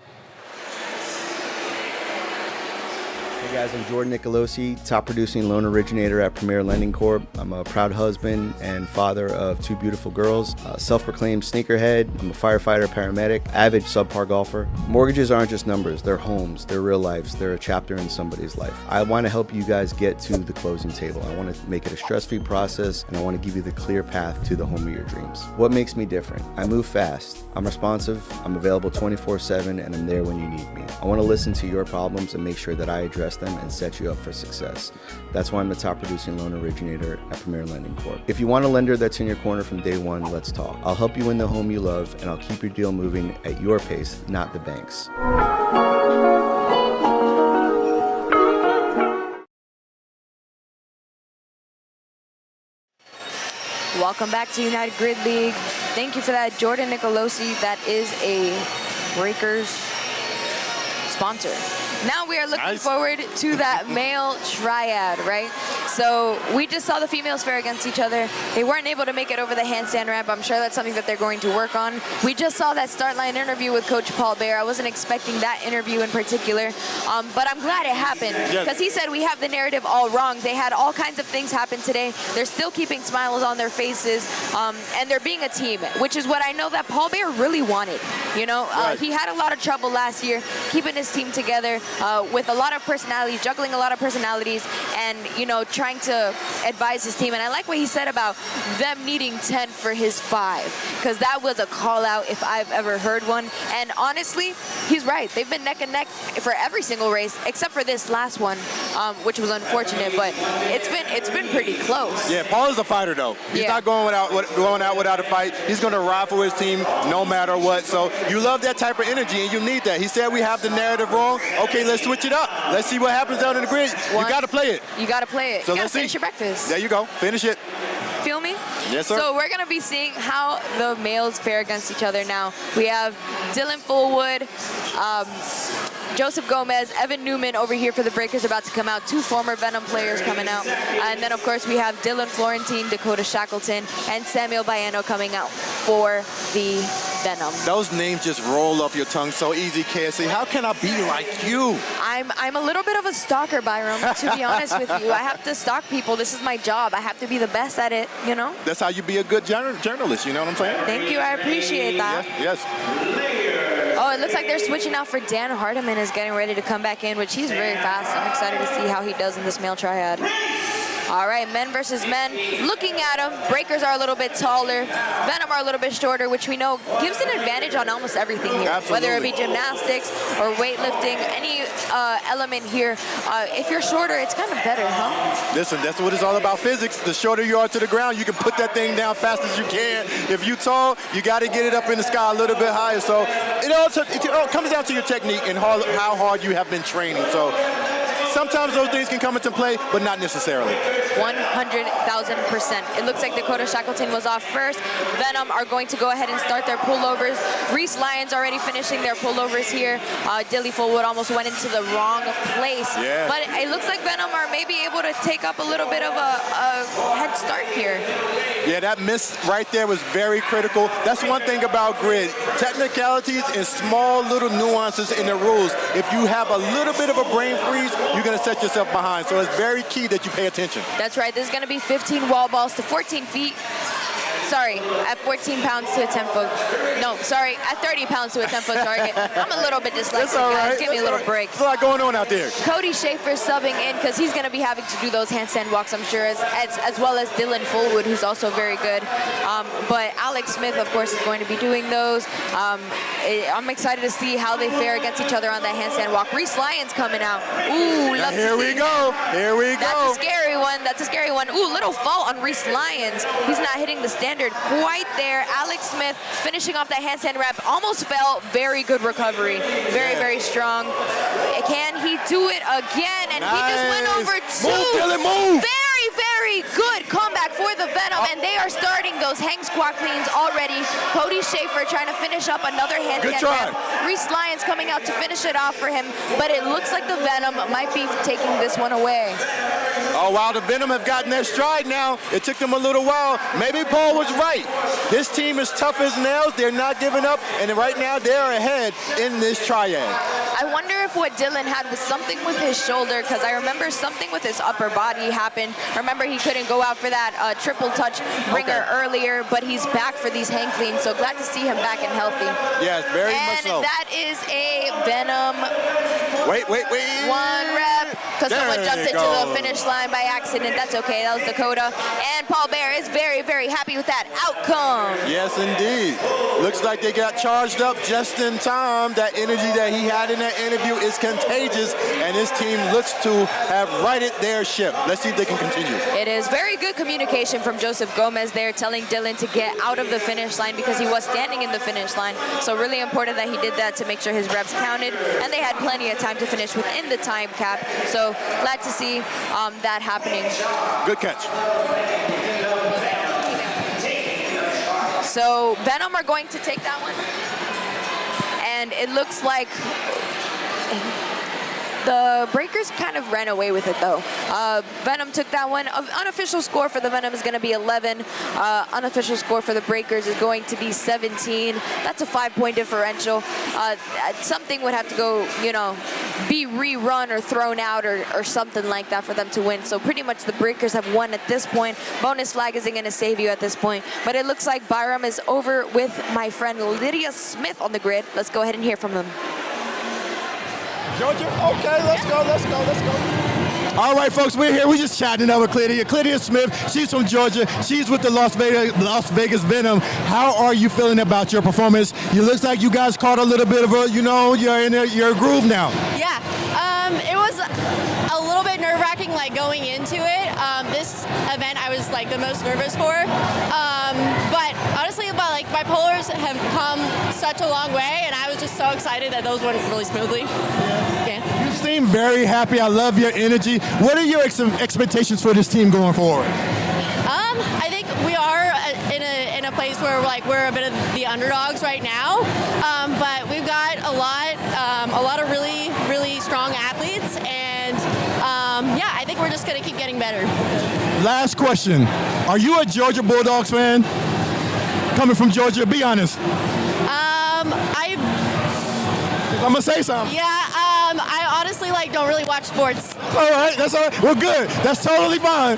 [SPEAKER 17] Hey guys, I'm Jordan Nicolosi, top producing loan originator at Premier Lending Corp. I'm a proud husband and father of 2 beautiful girls, self-proclaimed sneakerhead. I'm a firefighter, paramedic, avid subpar golfer. Mortgages aren't just numbers, they're homes, they're real lives, they're a chapter in somebody's life. I want to help you guys get to the closing table. I want to make it a stress-free process, and I want to give you the clear path to the home of your dreams. What makes me different? I move fast, I'm responsive, I'm available 24/7, and I'm there when you need me. I want to listen to your problems and make sure that I address them and set you up for success. That's why I'm the top producing loan originator at Premier Lending Corp. If you want a lender that's in your corner from day one, let's talk. I'll help you win the home you love, and I'll keep your deal moving at your pace, not the bank's.
[SPEAKER 1] Welcome back to United Grid League. Thank you for that, Jordan Nicolosi. That is a Breakers sponsor. Now we are looking forward to that male triad, right? So we just saw the females fare against each other. They weren't able to make it over the handstand ramp. I'm sure that's something that they're going to work on. We just saw that start line interview with Coach Paul Bear. I wasn't expecting that interview in particular, but I'm glad it happened because he said we have the narrative all wrong. They had all kinds of things happen today. They're still keeping smiles on their faces, and they're being a team, which is what I know that Paul Bear really wanted. You know, he had a lot of trouble last year keeping his team together with a lot of personalities, juggling a lot of personalities, and, you know, trying to advise his team. And I like what he said about them needing 10 for his 5, because that was a call out if I've ever heard one. And honestly, he's right. They've been neck and neck for every single race except for this last one, which was unfortunate, but it's been pretty close.
[SPEAKER 2] Yeah, Paul is a fighter though. He's not going out without a fight. He's going to ride for his team no matter what. So you love that type of energy, and you need that. He said we have the narrative wrong. Okay, let's switch it up. Let's see what happens down in the grid. You got to play it.
[SPEAKER 1] You got to play it.
[SPEAKER 2] So
[SPEAKER 1] you
[SPEAKER 2] let's
[SPEAKER 1] finish
[SPEAKER 2] see.
[SPEAKER 1] your breakfast.
[SPEAKER 2] There you go. Finish it.
[SPEAKER 1] Feel me?
[SPEAKER 2] Yes, sir.
[SPEAKER 1] So we're going to be seeing how the males fare against each other now. We have Dylan Fullwood, Joseph Gomez, Evan Newman over here for the Breakers about to come out. 2 former Venom players coming out. And then, of course, we have Dylan Florentine, Dakota Shackleton, and Samuel Baiano coming out for the Venom.
[SPEAKER 2] Those names just roll off your tongue so easy, KSC. How can I be like you?
[SPEAKER 1] I'm a little bit of a stalker, Byram, to be honest with you. I have to stalk people. This is my job. I have to be the best at it, you know?
[SPEAKER 2] That's how you be a good journalist, you know what I'm saying?
[SPEAKER 1] Thank you. I appreciate that.
[SPEAKER 2] Yes.
[SPEAKER 1] Oh, it looks like they're switching out for Dan Hardiman is getting ready to come back in, which he's very fast. I'm excited to see how he does in this male triad. All right, men versus men. Looking at them, Breakers are a little bit taller. Venom are a little bit shorter, which we know gives an advantage on almost everything here.
[SPEAKER 2] Absolutely.
[SPEAKER 1] Whether it be gymnastics or weightlifting, any element here. If you're shorter, it's kind of better, huh?
[SPEAKER 2] Listen, that's what it's all about, physics. The shorter you are to the ground, you can put that thing down fast as you can. If you're tall, you got to get it up in the sky a little bit higher. So it all comes down to your technique and how hard you have been training. So sometimes those things can come into play, but not necessarily.
[SPEAKER 1] 100,000%. It looks like Dakota Shackleton was off first. Venom are going to go ahead and start their pullovers. Reese Lyons already finishing their pullovers here. Dilly Fullwood almost went into the wrong place.
[SPEAKER 2] Yeah.
[SPEAKER 1] But it looks like Venom are maybe able to take up a little bit of a head start here.
[SPEAKER 2] Yeah, that miss right there was very critical. That's one thing about grid. Technicalities and small little nuances in the rules. If you have a little bit of a brain freeze, you're going to set yourself behind. So it's very key that you pay attention.
[SPEAKER 1] That's right. This is going to be 15 wall balls to 14 feet. Sorry, at 14 pounds to a 10-foot. No, sorry, at 30 pounds to a 10-foot target. I'm a little bit dyslexic,
[SPEAKER 2] That's all right.
[SPEAKER 1] guys. Give me a little break.
[SPEAKER 2] There's a lot going on out there.
[SPEAKER 1] Cody Schaefer subbing in because he's going to be having to do those handstand walks, I'm sure, as well as Dylan Fullwood, who's also very good. But Alec Smith, of course, is going to be doing those. I'm excited to see how they fare against each other on that handstand walk. Reese Lyons coming out. Ooh, love to see.
[SPEAKER 2] Here we go.
[SPEAKER 1] That's a scary one. That's a scary one. Ooh, little fault on Reese Lyons. He's not hitting the standard quite there. Alex Smith finishing off that handstand ramp. Almost fell. Very good recovery. Very, very strong. Can he do it again? And he just went over 2.
[SPEAKER 2] Move, Dylan, move.
[SPEAKER 1] Very good comeback for the Venom, and they are starting those hang squat cleans already. Cody Schaefer trying to finish up another handstand ramp. Reese Lyons coming out to finish it off for him, but it looks like the Venom might be taking this one away.
[SPEAKER 2] Oh, wow, the Venom have gotten their stride now. It took them a little while. Maybe Paul was right. This team is tough as nails. They're not giving up, and right now they're ahead in this triad.
[SPEAKER 1] I wonder if what Dylan had was something with his shoulder, because I remember something with his upper body happened. Remember, he couldn't go out for that triple touch ringer earlier, but he's back for these hang cleans, so glad to see him back and healthy.
[SPEAKER 2] Yes, very much so.
[SPEAKER 1] And that is a Venom.
[SPEAKER 2] Wait.
[SPEAKER 1] 1 rep, because someone jumped into the finish line by accident. That's okay, that was Dakota. And Paul Bear is very, very happy with that outcome.
[SPEAKER 2] Yes, indeed. Looks like they got charged up just in time. That energy that he had in that interview is contagious, and his team looks to have righted their ship. Let's see if they can continue.
[SPEAKER 1] It is very good communication from Joseph Gomez there, telling Dylan to get out of the finish line because he was standing in the finish line. So really important that he did that to make sure his reps counted, and they had plenty of time to finish within the time cap. So glad to see that happening.
[SPEAKER 2] Good catch.
[SPEAKER 1] So Venom are going to take that one. And it looks like The Breakers kind of ran away with it, though. Venom took that one. Unofficial score for the Venom is going to be 11. Unofficial score for the Breakers is going to be 17. That's a 5-point differential. Something would have to go, you know, be rerun or thrown out or something like that for them to win. So pretty much the Breakers have won at this point. Bonus flag isn't going to save you at this point. But it looks like Byram is over with my friend Lydia Smith on the grid. Let's go ahead and hear from them.
[SPEAKER 16] Georgia? Okay, let's go. All right, folks, we're here. We're just chatting up with Lydia Smith. She's from Georgia. She's with the Las Vegas Venom. How are you feeling about your performance? It looks like you guys caught a little bit of a, you know, you're in your groove now.
[SPEAKER 18] Yeah, it was a little bit nerve-wracking, like, going into it. This event I was, like, the most nervous for. But honestly, my polars have come such a long way, and I was just so excited that those went really smoothly. Yeah.
[SPEAKER 16] You seem very happy. I love your energy. What are your expectations for this team going forward?
[SPEAKER 18] I think we are in a place where we're a bit of the underdogs right now, but we've got a lot of really, really strong athletes, and yeah, I think we're just going to keep getting better.
[SPEAKER 16] Last question. Are you a Georgia Bulldogs fan? Coming from Georgia, be honest. I'm gonna say something.
[SPEAKER 18] Yeah, I honestly don't really watch sports.
[SPEAKER 16] All right, that's all right. Well, good. That's totally fine.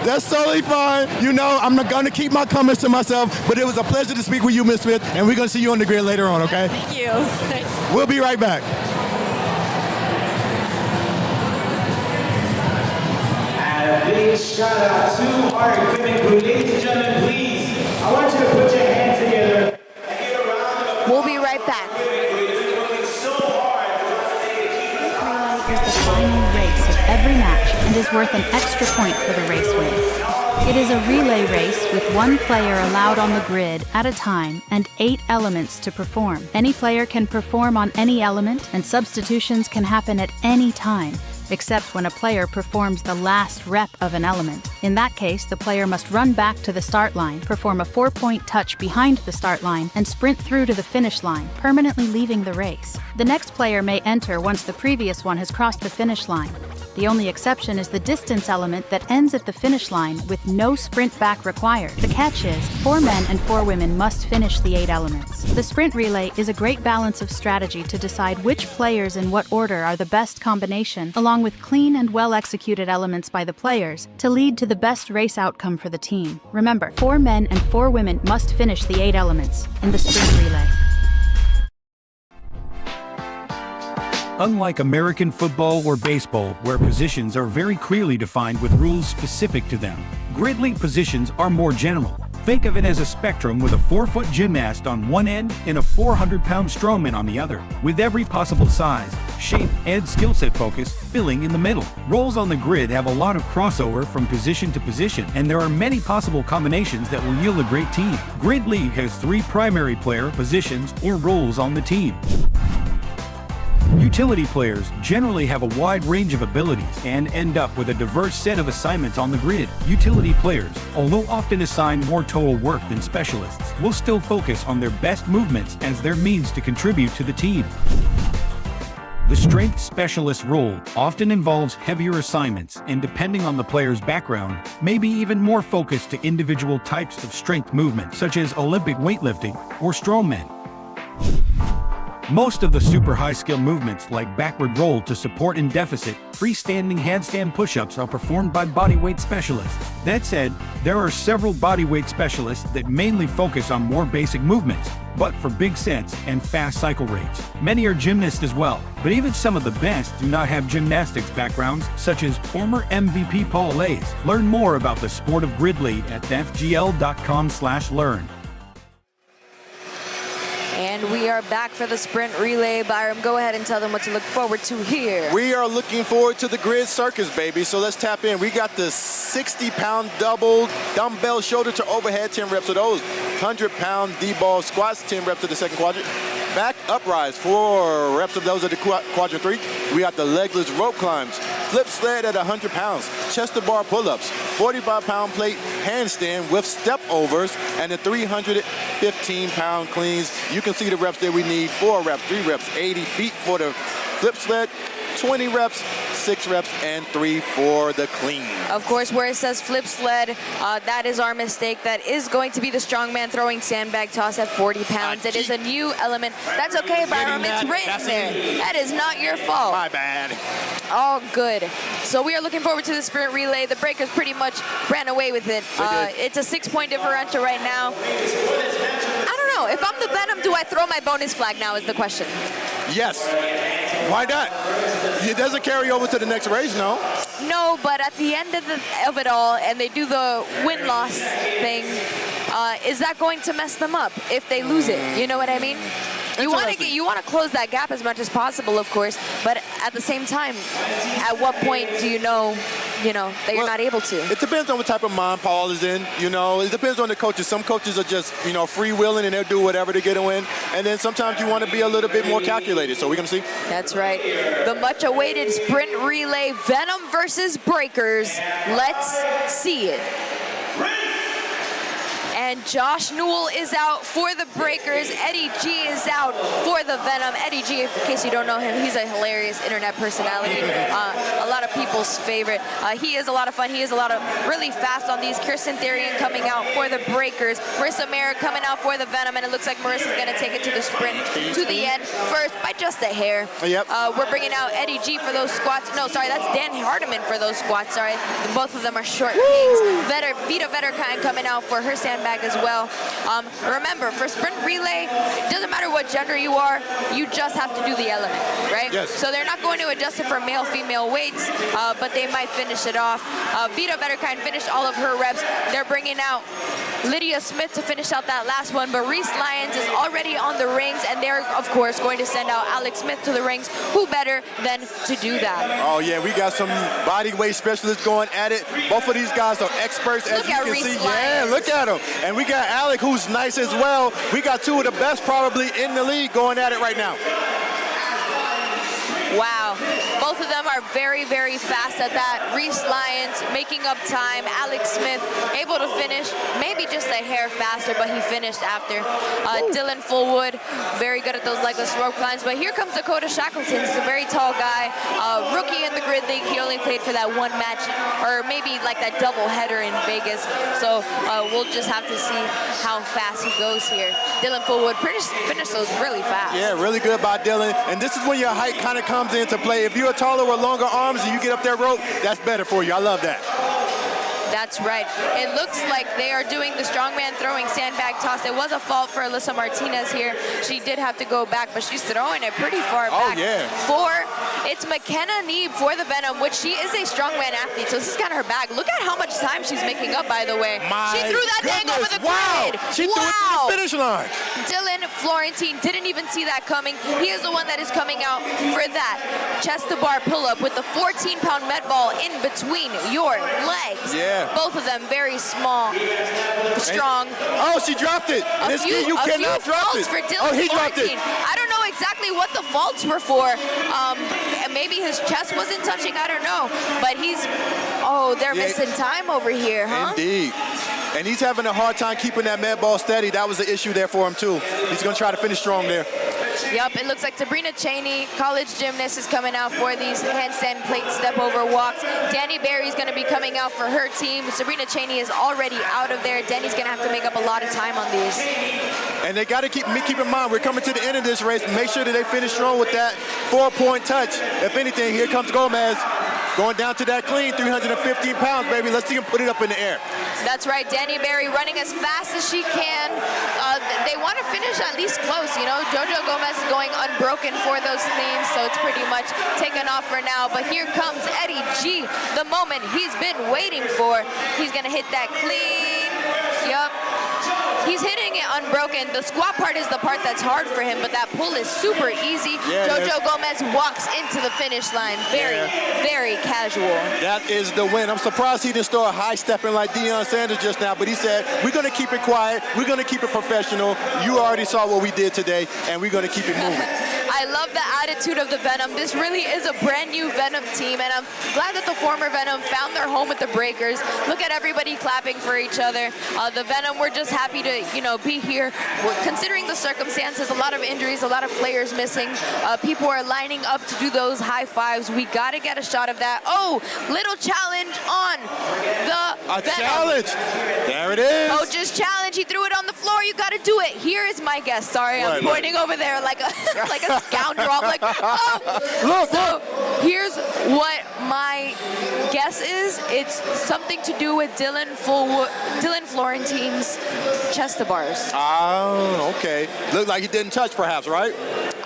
[SPEAKER 16] That's totally fine. You know, I'm not gonna keep my comments to myself, but it was a pleasure to speak with you, Ms. Smith, and we're gonna see you on the grid later on, okay?
[SPEAKER 18] Thank you. Thanks.
[SPEAKER 16] We'll be right back.
[SPEAKER 4] And a big shout out to our equipment crew. Ladies and gentlemen, please, I want you to put your hands together and give a round of applause.
[SPEAKER 1] We'll be right back.
[SPEAKER 3] Is the final race of every match and is worth an extra point for the race win. It is a relay race with one player allowed on the grid at a time and 8 elements to perform. Any player can perform on any element, and substitutions can happen at any time, except when a player performs the last rep of an element. In that case, the player must run back to the start line, perform a 4-point touch behind the start line, and sprint through to the finish line, permanently leaving the race. The next player may enter once the previous one has crossed the finish line. The only exception is the distance element that ends at the finish line with no sprint back required. The catch is, 4 men and 4 women must finish the 8 elements. The sprint relay is a great balance of strategy to decide which players in what order are the best combination, along with clean and well-executed elements by the players, to lead to the best race outcome for the team. Remember, 4 men and 4 women must finish the 8 elements in the sprint relay.
[SPEAKER 19] Unlike American football or baseball, where positions are very clearly defined with rules specific to them, grid league positions are more general. Think of it as a spectrum with a 4-foot gymnast on one end and a 400-pound strongman on the other, with every possible size, shape, and skill set focus filling in the middle. Roles on the grid have a lot of crossover from position to position, and there are many possible combinations that will yield a great team. Grid league has 3 primary player positions or roles on the team. Utility players generally have a wide range of abilities and end up with a diverse set of assignments on the grid. Utility players, although often assigned more total work than specialists, will still focus on their best movements as their means to contribute to the team. The strength specialist role often involves heavier assignments and, depending on the player's background, may be even more focused to individual types of strength movement, such as Olympic weightlifting or strongmen. Most of the super high-skill movements like backward roll to support in deficit, freestanding handstand push-ups are performed by bodyweight specialists. That said, there are several bodyweight specialists that mainly focus on more basic movements, but for big sets and fast cycle rates. Many are gymnasts as well, but even some of the best do not have gymnastics backgrounds, such as former MVP Paul Lays. Learn more about the sport of grid league at fgl.com/learn.
[SPEAKER 1] And we are back for the sprint relay. Byram, go ahead and tell them what to look forward to here.
[SPEAKER 2] We are looking forward to the grid circus, baby. So let's tap in. We got the 60-pound double dumbbell shoulder to overhead, 10 reps of those. 100-pound D-ball squats, 10 reps of the second quadrant. Back uprise, 4 reps of those at the quadrant 3. We got the legless rope climbs, flip sled at 100 pounds, chest to bar pull-ups, 45-pound plate handstand with step overs, and the 315-pound cleans. You can see the reps that we need: 4 reps, 3 reps, 80 feet for the flip sled, 20 reps, 6 reps, and 3 for the clean.
[SPEAKER 1] Of course, where it says flip sled, that is our mistake. That is going to be the strongman throwing sandbag toss at 40 pounds. It is a new element. That's okay, Byram. It's written there. That is not your fault.
[SPEAKER 2] My bad.
[SPEAKER 1] All good. So we are looking forward to the sprint relay. The Breakers pretty much ran away with it. It's a 6-point differential right now. I don't know. If I'm the Venom, do I throw my bonus flag now is the question.
[SPEAKER 2] Yes. Why not? It doesn't carry over to the next race, no?
[SPEAKER 1] No, but at the end of it all, and they do the win-loss thing, is that going to mess them up if they lose it? You know what I mean? You want to close that gap as much as possible, of course, but at the same time, at what point do you know that you're not able to?
[SPEAKER 2] It depends on what type of mind Paul is in. It depends on the coaches. Some coaches are just free-wheeling and they'll do whatever to get a win, and then sometimes you want to be a little bit more calculated. So we're gonna see.
[SPEAKER 1] That's right. The much-awaited sprint relay, Venom versus Breakers. Let's see it. And Josh Newell is out for the Breakers. Eddie G is out for the Venom. Eddie G, in case you don't know him, he's a hilarious internet personality. A lot of people's favorite. He is a lot of fun. He is really fast on these. Kirsten Therian coming out for the Breakers. Marissa Merritt coming out for the Venom, and it looks like Marissa's going to take it to the sprint to the end first by just a hair.
[SPEAKER 2] Yep.
[SPEAKER 1] We're bringing out Eddie G for those squats. No, sorry, that's Dan Hardiman for those squats. Sorry, both of them are short kings. Vita Vetterkind coming out for her sandbag as well. Remember, for sprint relay, it doesn't matter what gender you are, you just have to do the element, right?
[SPEAKER 2] Yes.
[SPEAKER 1] So they're not going to adjust it for male-female weights, but they might finish it off. Vita Vetterkind finished all of her reps. They're bringing out Lydia Smith to finish out that last one, but Reese Lyons is already on the rings, and they're, of course, going to send out Alec Smith to the rings. Who better than to do that?
[SPEAKER 2] Oh, yeah, we got some body weight specialists going at it. Both of these guys are experts, as you can see. Yeah, look at them. And we got Alec, who's nice as well. We got two of the best probably in the league going at it right now.
[SPEAKER 1] Wow. Both of them are very, very fast at that. Reese Lyons making up time. Alex Smith able to finish, maybe just a hair faster, but he finished after. Dylan Fullwood, very good at those legless rope climbs. But here comes Dakota Shackleton. He's a very tall guy, rookie in the grid league. He only played for that one match, or maybe like that double header in Vegas. So we'll just have to see how fast he goes here. Dylan Fullwood finished those really fast.
[SPEAKER 2] Yeah, really good by Dylan. And this is when your height kind of comes into play. If you're taller with longer arms and you get up that rope, that's better for you. I love that.
[SPEAKER 1] That's right. It looks like they are doing the strongman throwing sandbag toss. It was a fault for Alyssa Martinez here. She did have to go back, but she's throwing it pretty far back.
[SPEAKER 2] Oh, yeah.
[SPEAKER 1] It's McKenna Neeb for the Venom, which she is a strongman athlete, so this is kind of her bag. Look at how much time she's making up, by the way. She threw that thing over the grid.
[SPEAKER 2] She threw it to the finish line.
[SPEAKER 1] Dylan Florentine didn't even see that coming. He is the one that is coming out for that chest to bar pull-up with the 14-pound med ball in between your legs.
[SPEAKER 2] Yeah.
[SPEAKER 1] Both of them very small, strong.
[SPEAKER 2] Oh, she dropped it. You cannot drop it.
[SPEAKER 1] For Dylan
[SPEAKER 2] he dropped it.
[SPEAKER 1] I don't know exactly what the faults were for. Maybe his chest wasn't touching. I don't know. But they're missing time over here, huh?
[SPEAKER 2] Indeed. And he's having a hard time keeping that med ball steady. That was the issue there for him, too. He's going to try to finish strong there.
[SPEAKER 1] Yep, it looks like Sabrina Cheney, college gymnast, is coming out for these handstand plate step over walks. Dani Berry's going to be coming out for her team. Sabrina Cheney is already out of there. Dani's going to have to make up a lot of time on these.
[SPEAKER 2] And they got to keep in mind, we're coming to the end of this race. Make sure that they finish strong with that 4-point touch. If anything, here comes Gomez. Going down to that clean, 315 pounds, baby. Let's see him put it up in the air.
[SPEAKER 1] That's right. Dani Berry running as fast as she can. They want to finish at least close, JoJo Gomez is going unbroken for those cleans, so it's pretty much taken off for now. But here comes Eddie G, the moment he's been waiting for. He's going to hit that clean. Yup. He's hitting it unbroken. The squat part is the part that's hard for him, but that pull is super easy.
[SPEAKER 2] Yeah,
[SPEAKER 1] JoJo Gomez walks into the finish line. Very casual.
[SPEAKER 2] That is the win. I'm surprised he didn't start high-stepping like Deion Sanders just now, but he said, we're going to keep it quiet. We're going to keep it professional. You already saw what we did today, and we're going to keep it moving.
[SPEAKER 1] I love the attitude of the Venom. This really is a brand new Venom team, and I'm glad that the former Venom found their home with the Breakers. Look at everybody clapping for each other. The Venom, we're just happy to, be here. Considering the circumstances, a lot of injuries, a lot of players missing. People are lining up to do those high fives. We got to get a shot of that. Oh, little challenge on the Venom.
[SPEAKER 2] Challenge. There it is.
[SPEAKER 1] Oh, just challenge. He threw it on the floor. You got to do it. Here is my guess. Sorry, I'm pointing over there like a like a scoundrel. I'm like, oh. So here's what my guess is. It's something to do with Dylan Florentine's chest to bars.
[SPEAKER 2] Oh, okay. Looked like he didn't touch, perhaps, right?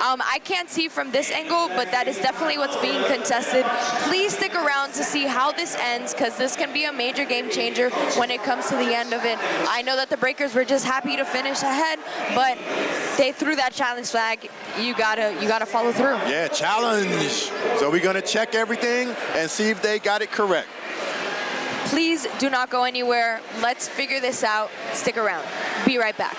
[SPEAKER 1] I can't see from this angle, but that is definitely what's being contested. Please stick around to see how this ends, because this can be a major game changer when it comes to the end of it. I know that the Breakers were just happy to finish ahead, but they threw that challenge flag. You gotta follow through.
[SPEAKER 2] Yeah, challenge. So we're gonna check everything and see if they got it correct.
[SPEAKER 1] Please do not go anywhere. Let's figure this out. Stick around. Be right back.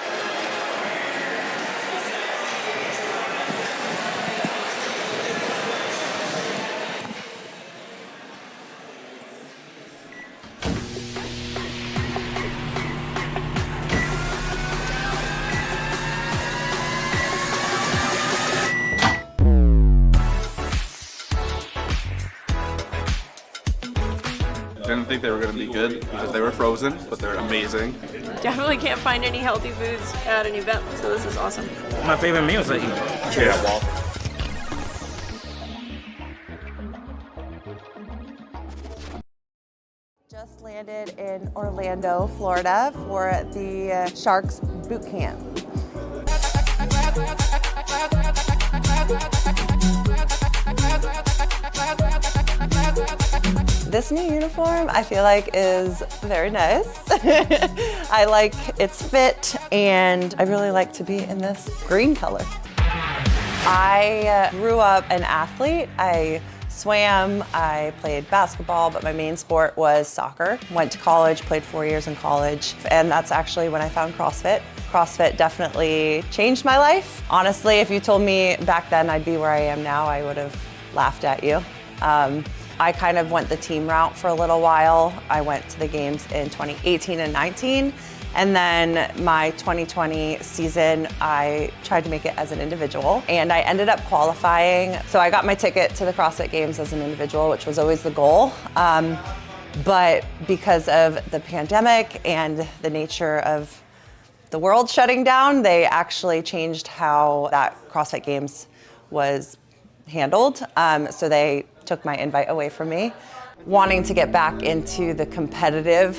[SPEAKER 20] I didn't think they were going to be good because they were frozen, but they're amazing.
[SPEAKER 5] Definitely can't find any healthy foods at an event, so this is awesome.
[SPEAKER 21] My favorite meals I eat.
[SPEAKER 20] Yeah, well.
[SPEAKER 22] Just landed in Orlando, Florida for the Sharks boot camp. This new uniform I feel like is very nice. I like its fit, and I really like to be in this green color. I grew up an athlete. I swam, I played basketball, but my main sport was soccer. Went to college, played 4 years in college, and that's actually when I found CrossFit. CrossFit definitely changed my life. Honestly, if you told me back then I'd be where I am now, I would have laughed at you. I kind of went the team route for a little while. I went to the games in 2018 and 19, and then my 2020 season, I tried to make it as an individual, and I ended up qualifying. So I got my ticket to the CrossFit Games as an individual, which was always the goal. But because of the pandemic and the nature of the world shutting down, they actually changed how that CrossFit Games was handled. So they took my invite away from me. Wanting to get back into the competitive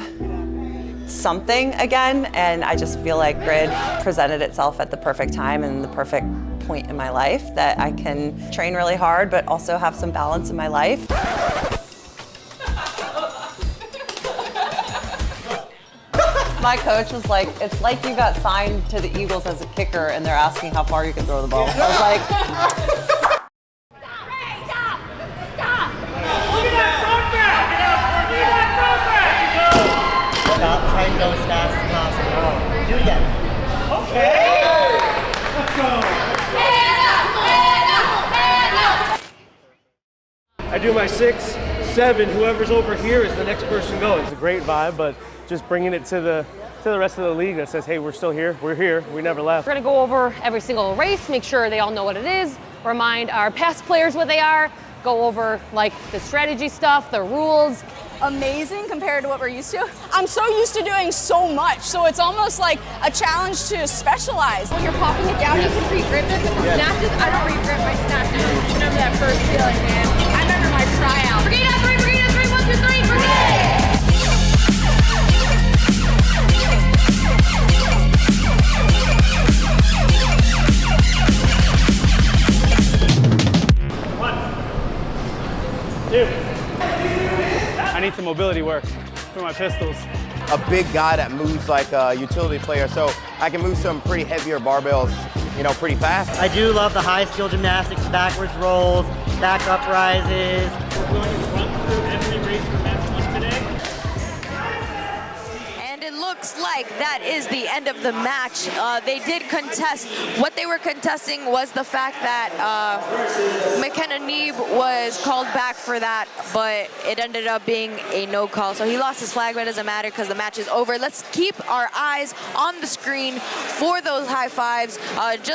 [SPEAKER 22] something again, and I just feel like Grid presented itself at the perfect time and the perfect point in my life that I can train really hard but also have some balance in my life. My coach was like, it's like you got signed to the Eagles as a kicker and they're asking how far you can throw the ball. I was like,
[SPEAKER 23] stop trying to go as fast as possible. Do it again. Okay. Let's go.
[SPEAKER 24] I do my 6, 7. Whoever's over here is the next person going. It's a great vibe, but just bringing it to the rest of the league that says, hey, we're still here. We're here. We never left.
[SPEAKER 25] We're gonna go over every single race, make sure they all know what it is, remind our past players what they are, go over like the strategy stuff, the rules.
[SPEAKER 26] Amazing compared to what we're used to. I'm so used to doing so much, so it's almost like a challenge to specialize.
[SPEAKER 25] When you're popping it down, you can re-grip it, but the snatches, I don't re-grip my snatches. I remember that first feeling, man. I remember my tryout. Brigida 3, Brigida 3, 1, 2, 3, Brigida!
[SPEAKER 24] I need some mobility work for my pistols.
[SPEAKER 27] A big guy that moves like a utility player, so I can move some pretty heavier barbells, pretty fast.
[SPEAKER 23] I do love the high skill gymnastics, backwards rolls, back up rises.
[SPEAKER 24] We're going to run through every race for Match 1 today.
[SPEAKER 1] And it looks like like that is the end of the match. They did contest. What they were contesting was the fact that McKenna Neeb was called back for that, but it ended up being a no call. So he lost his flag, but it doesn't matter because the match is over. Let's keep our eyes on the screen for those high fives. Just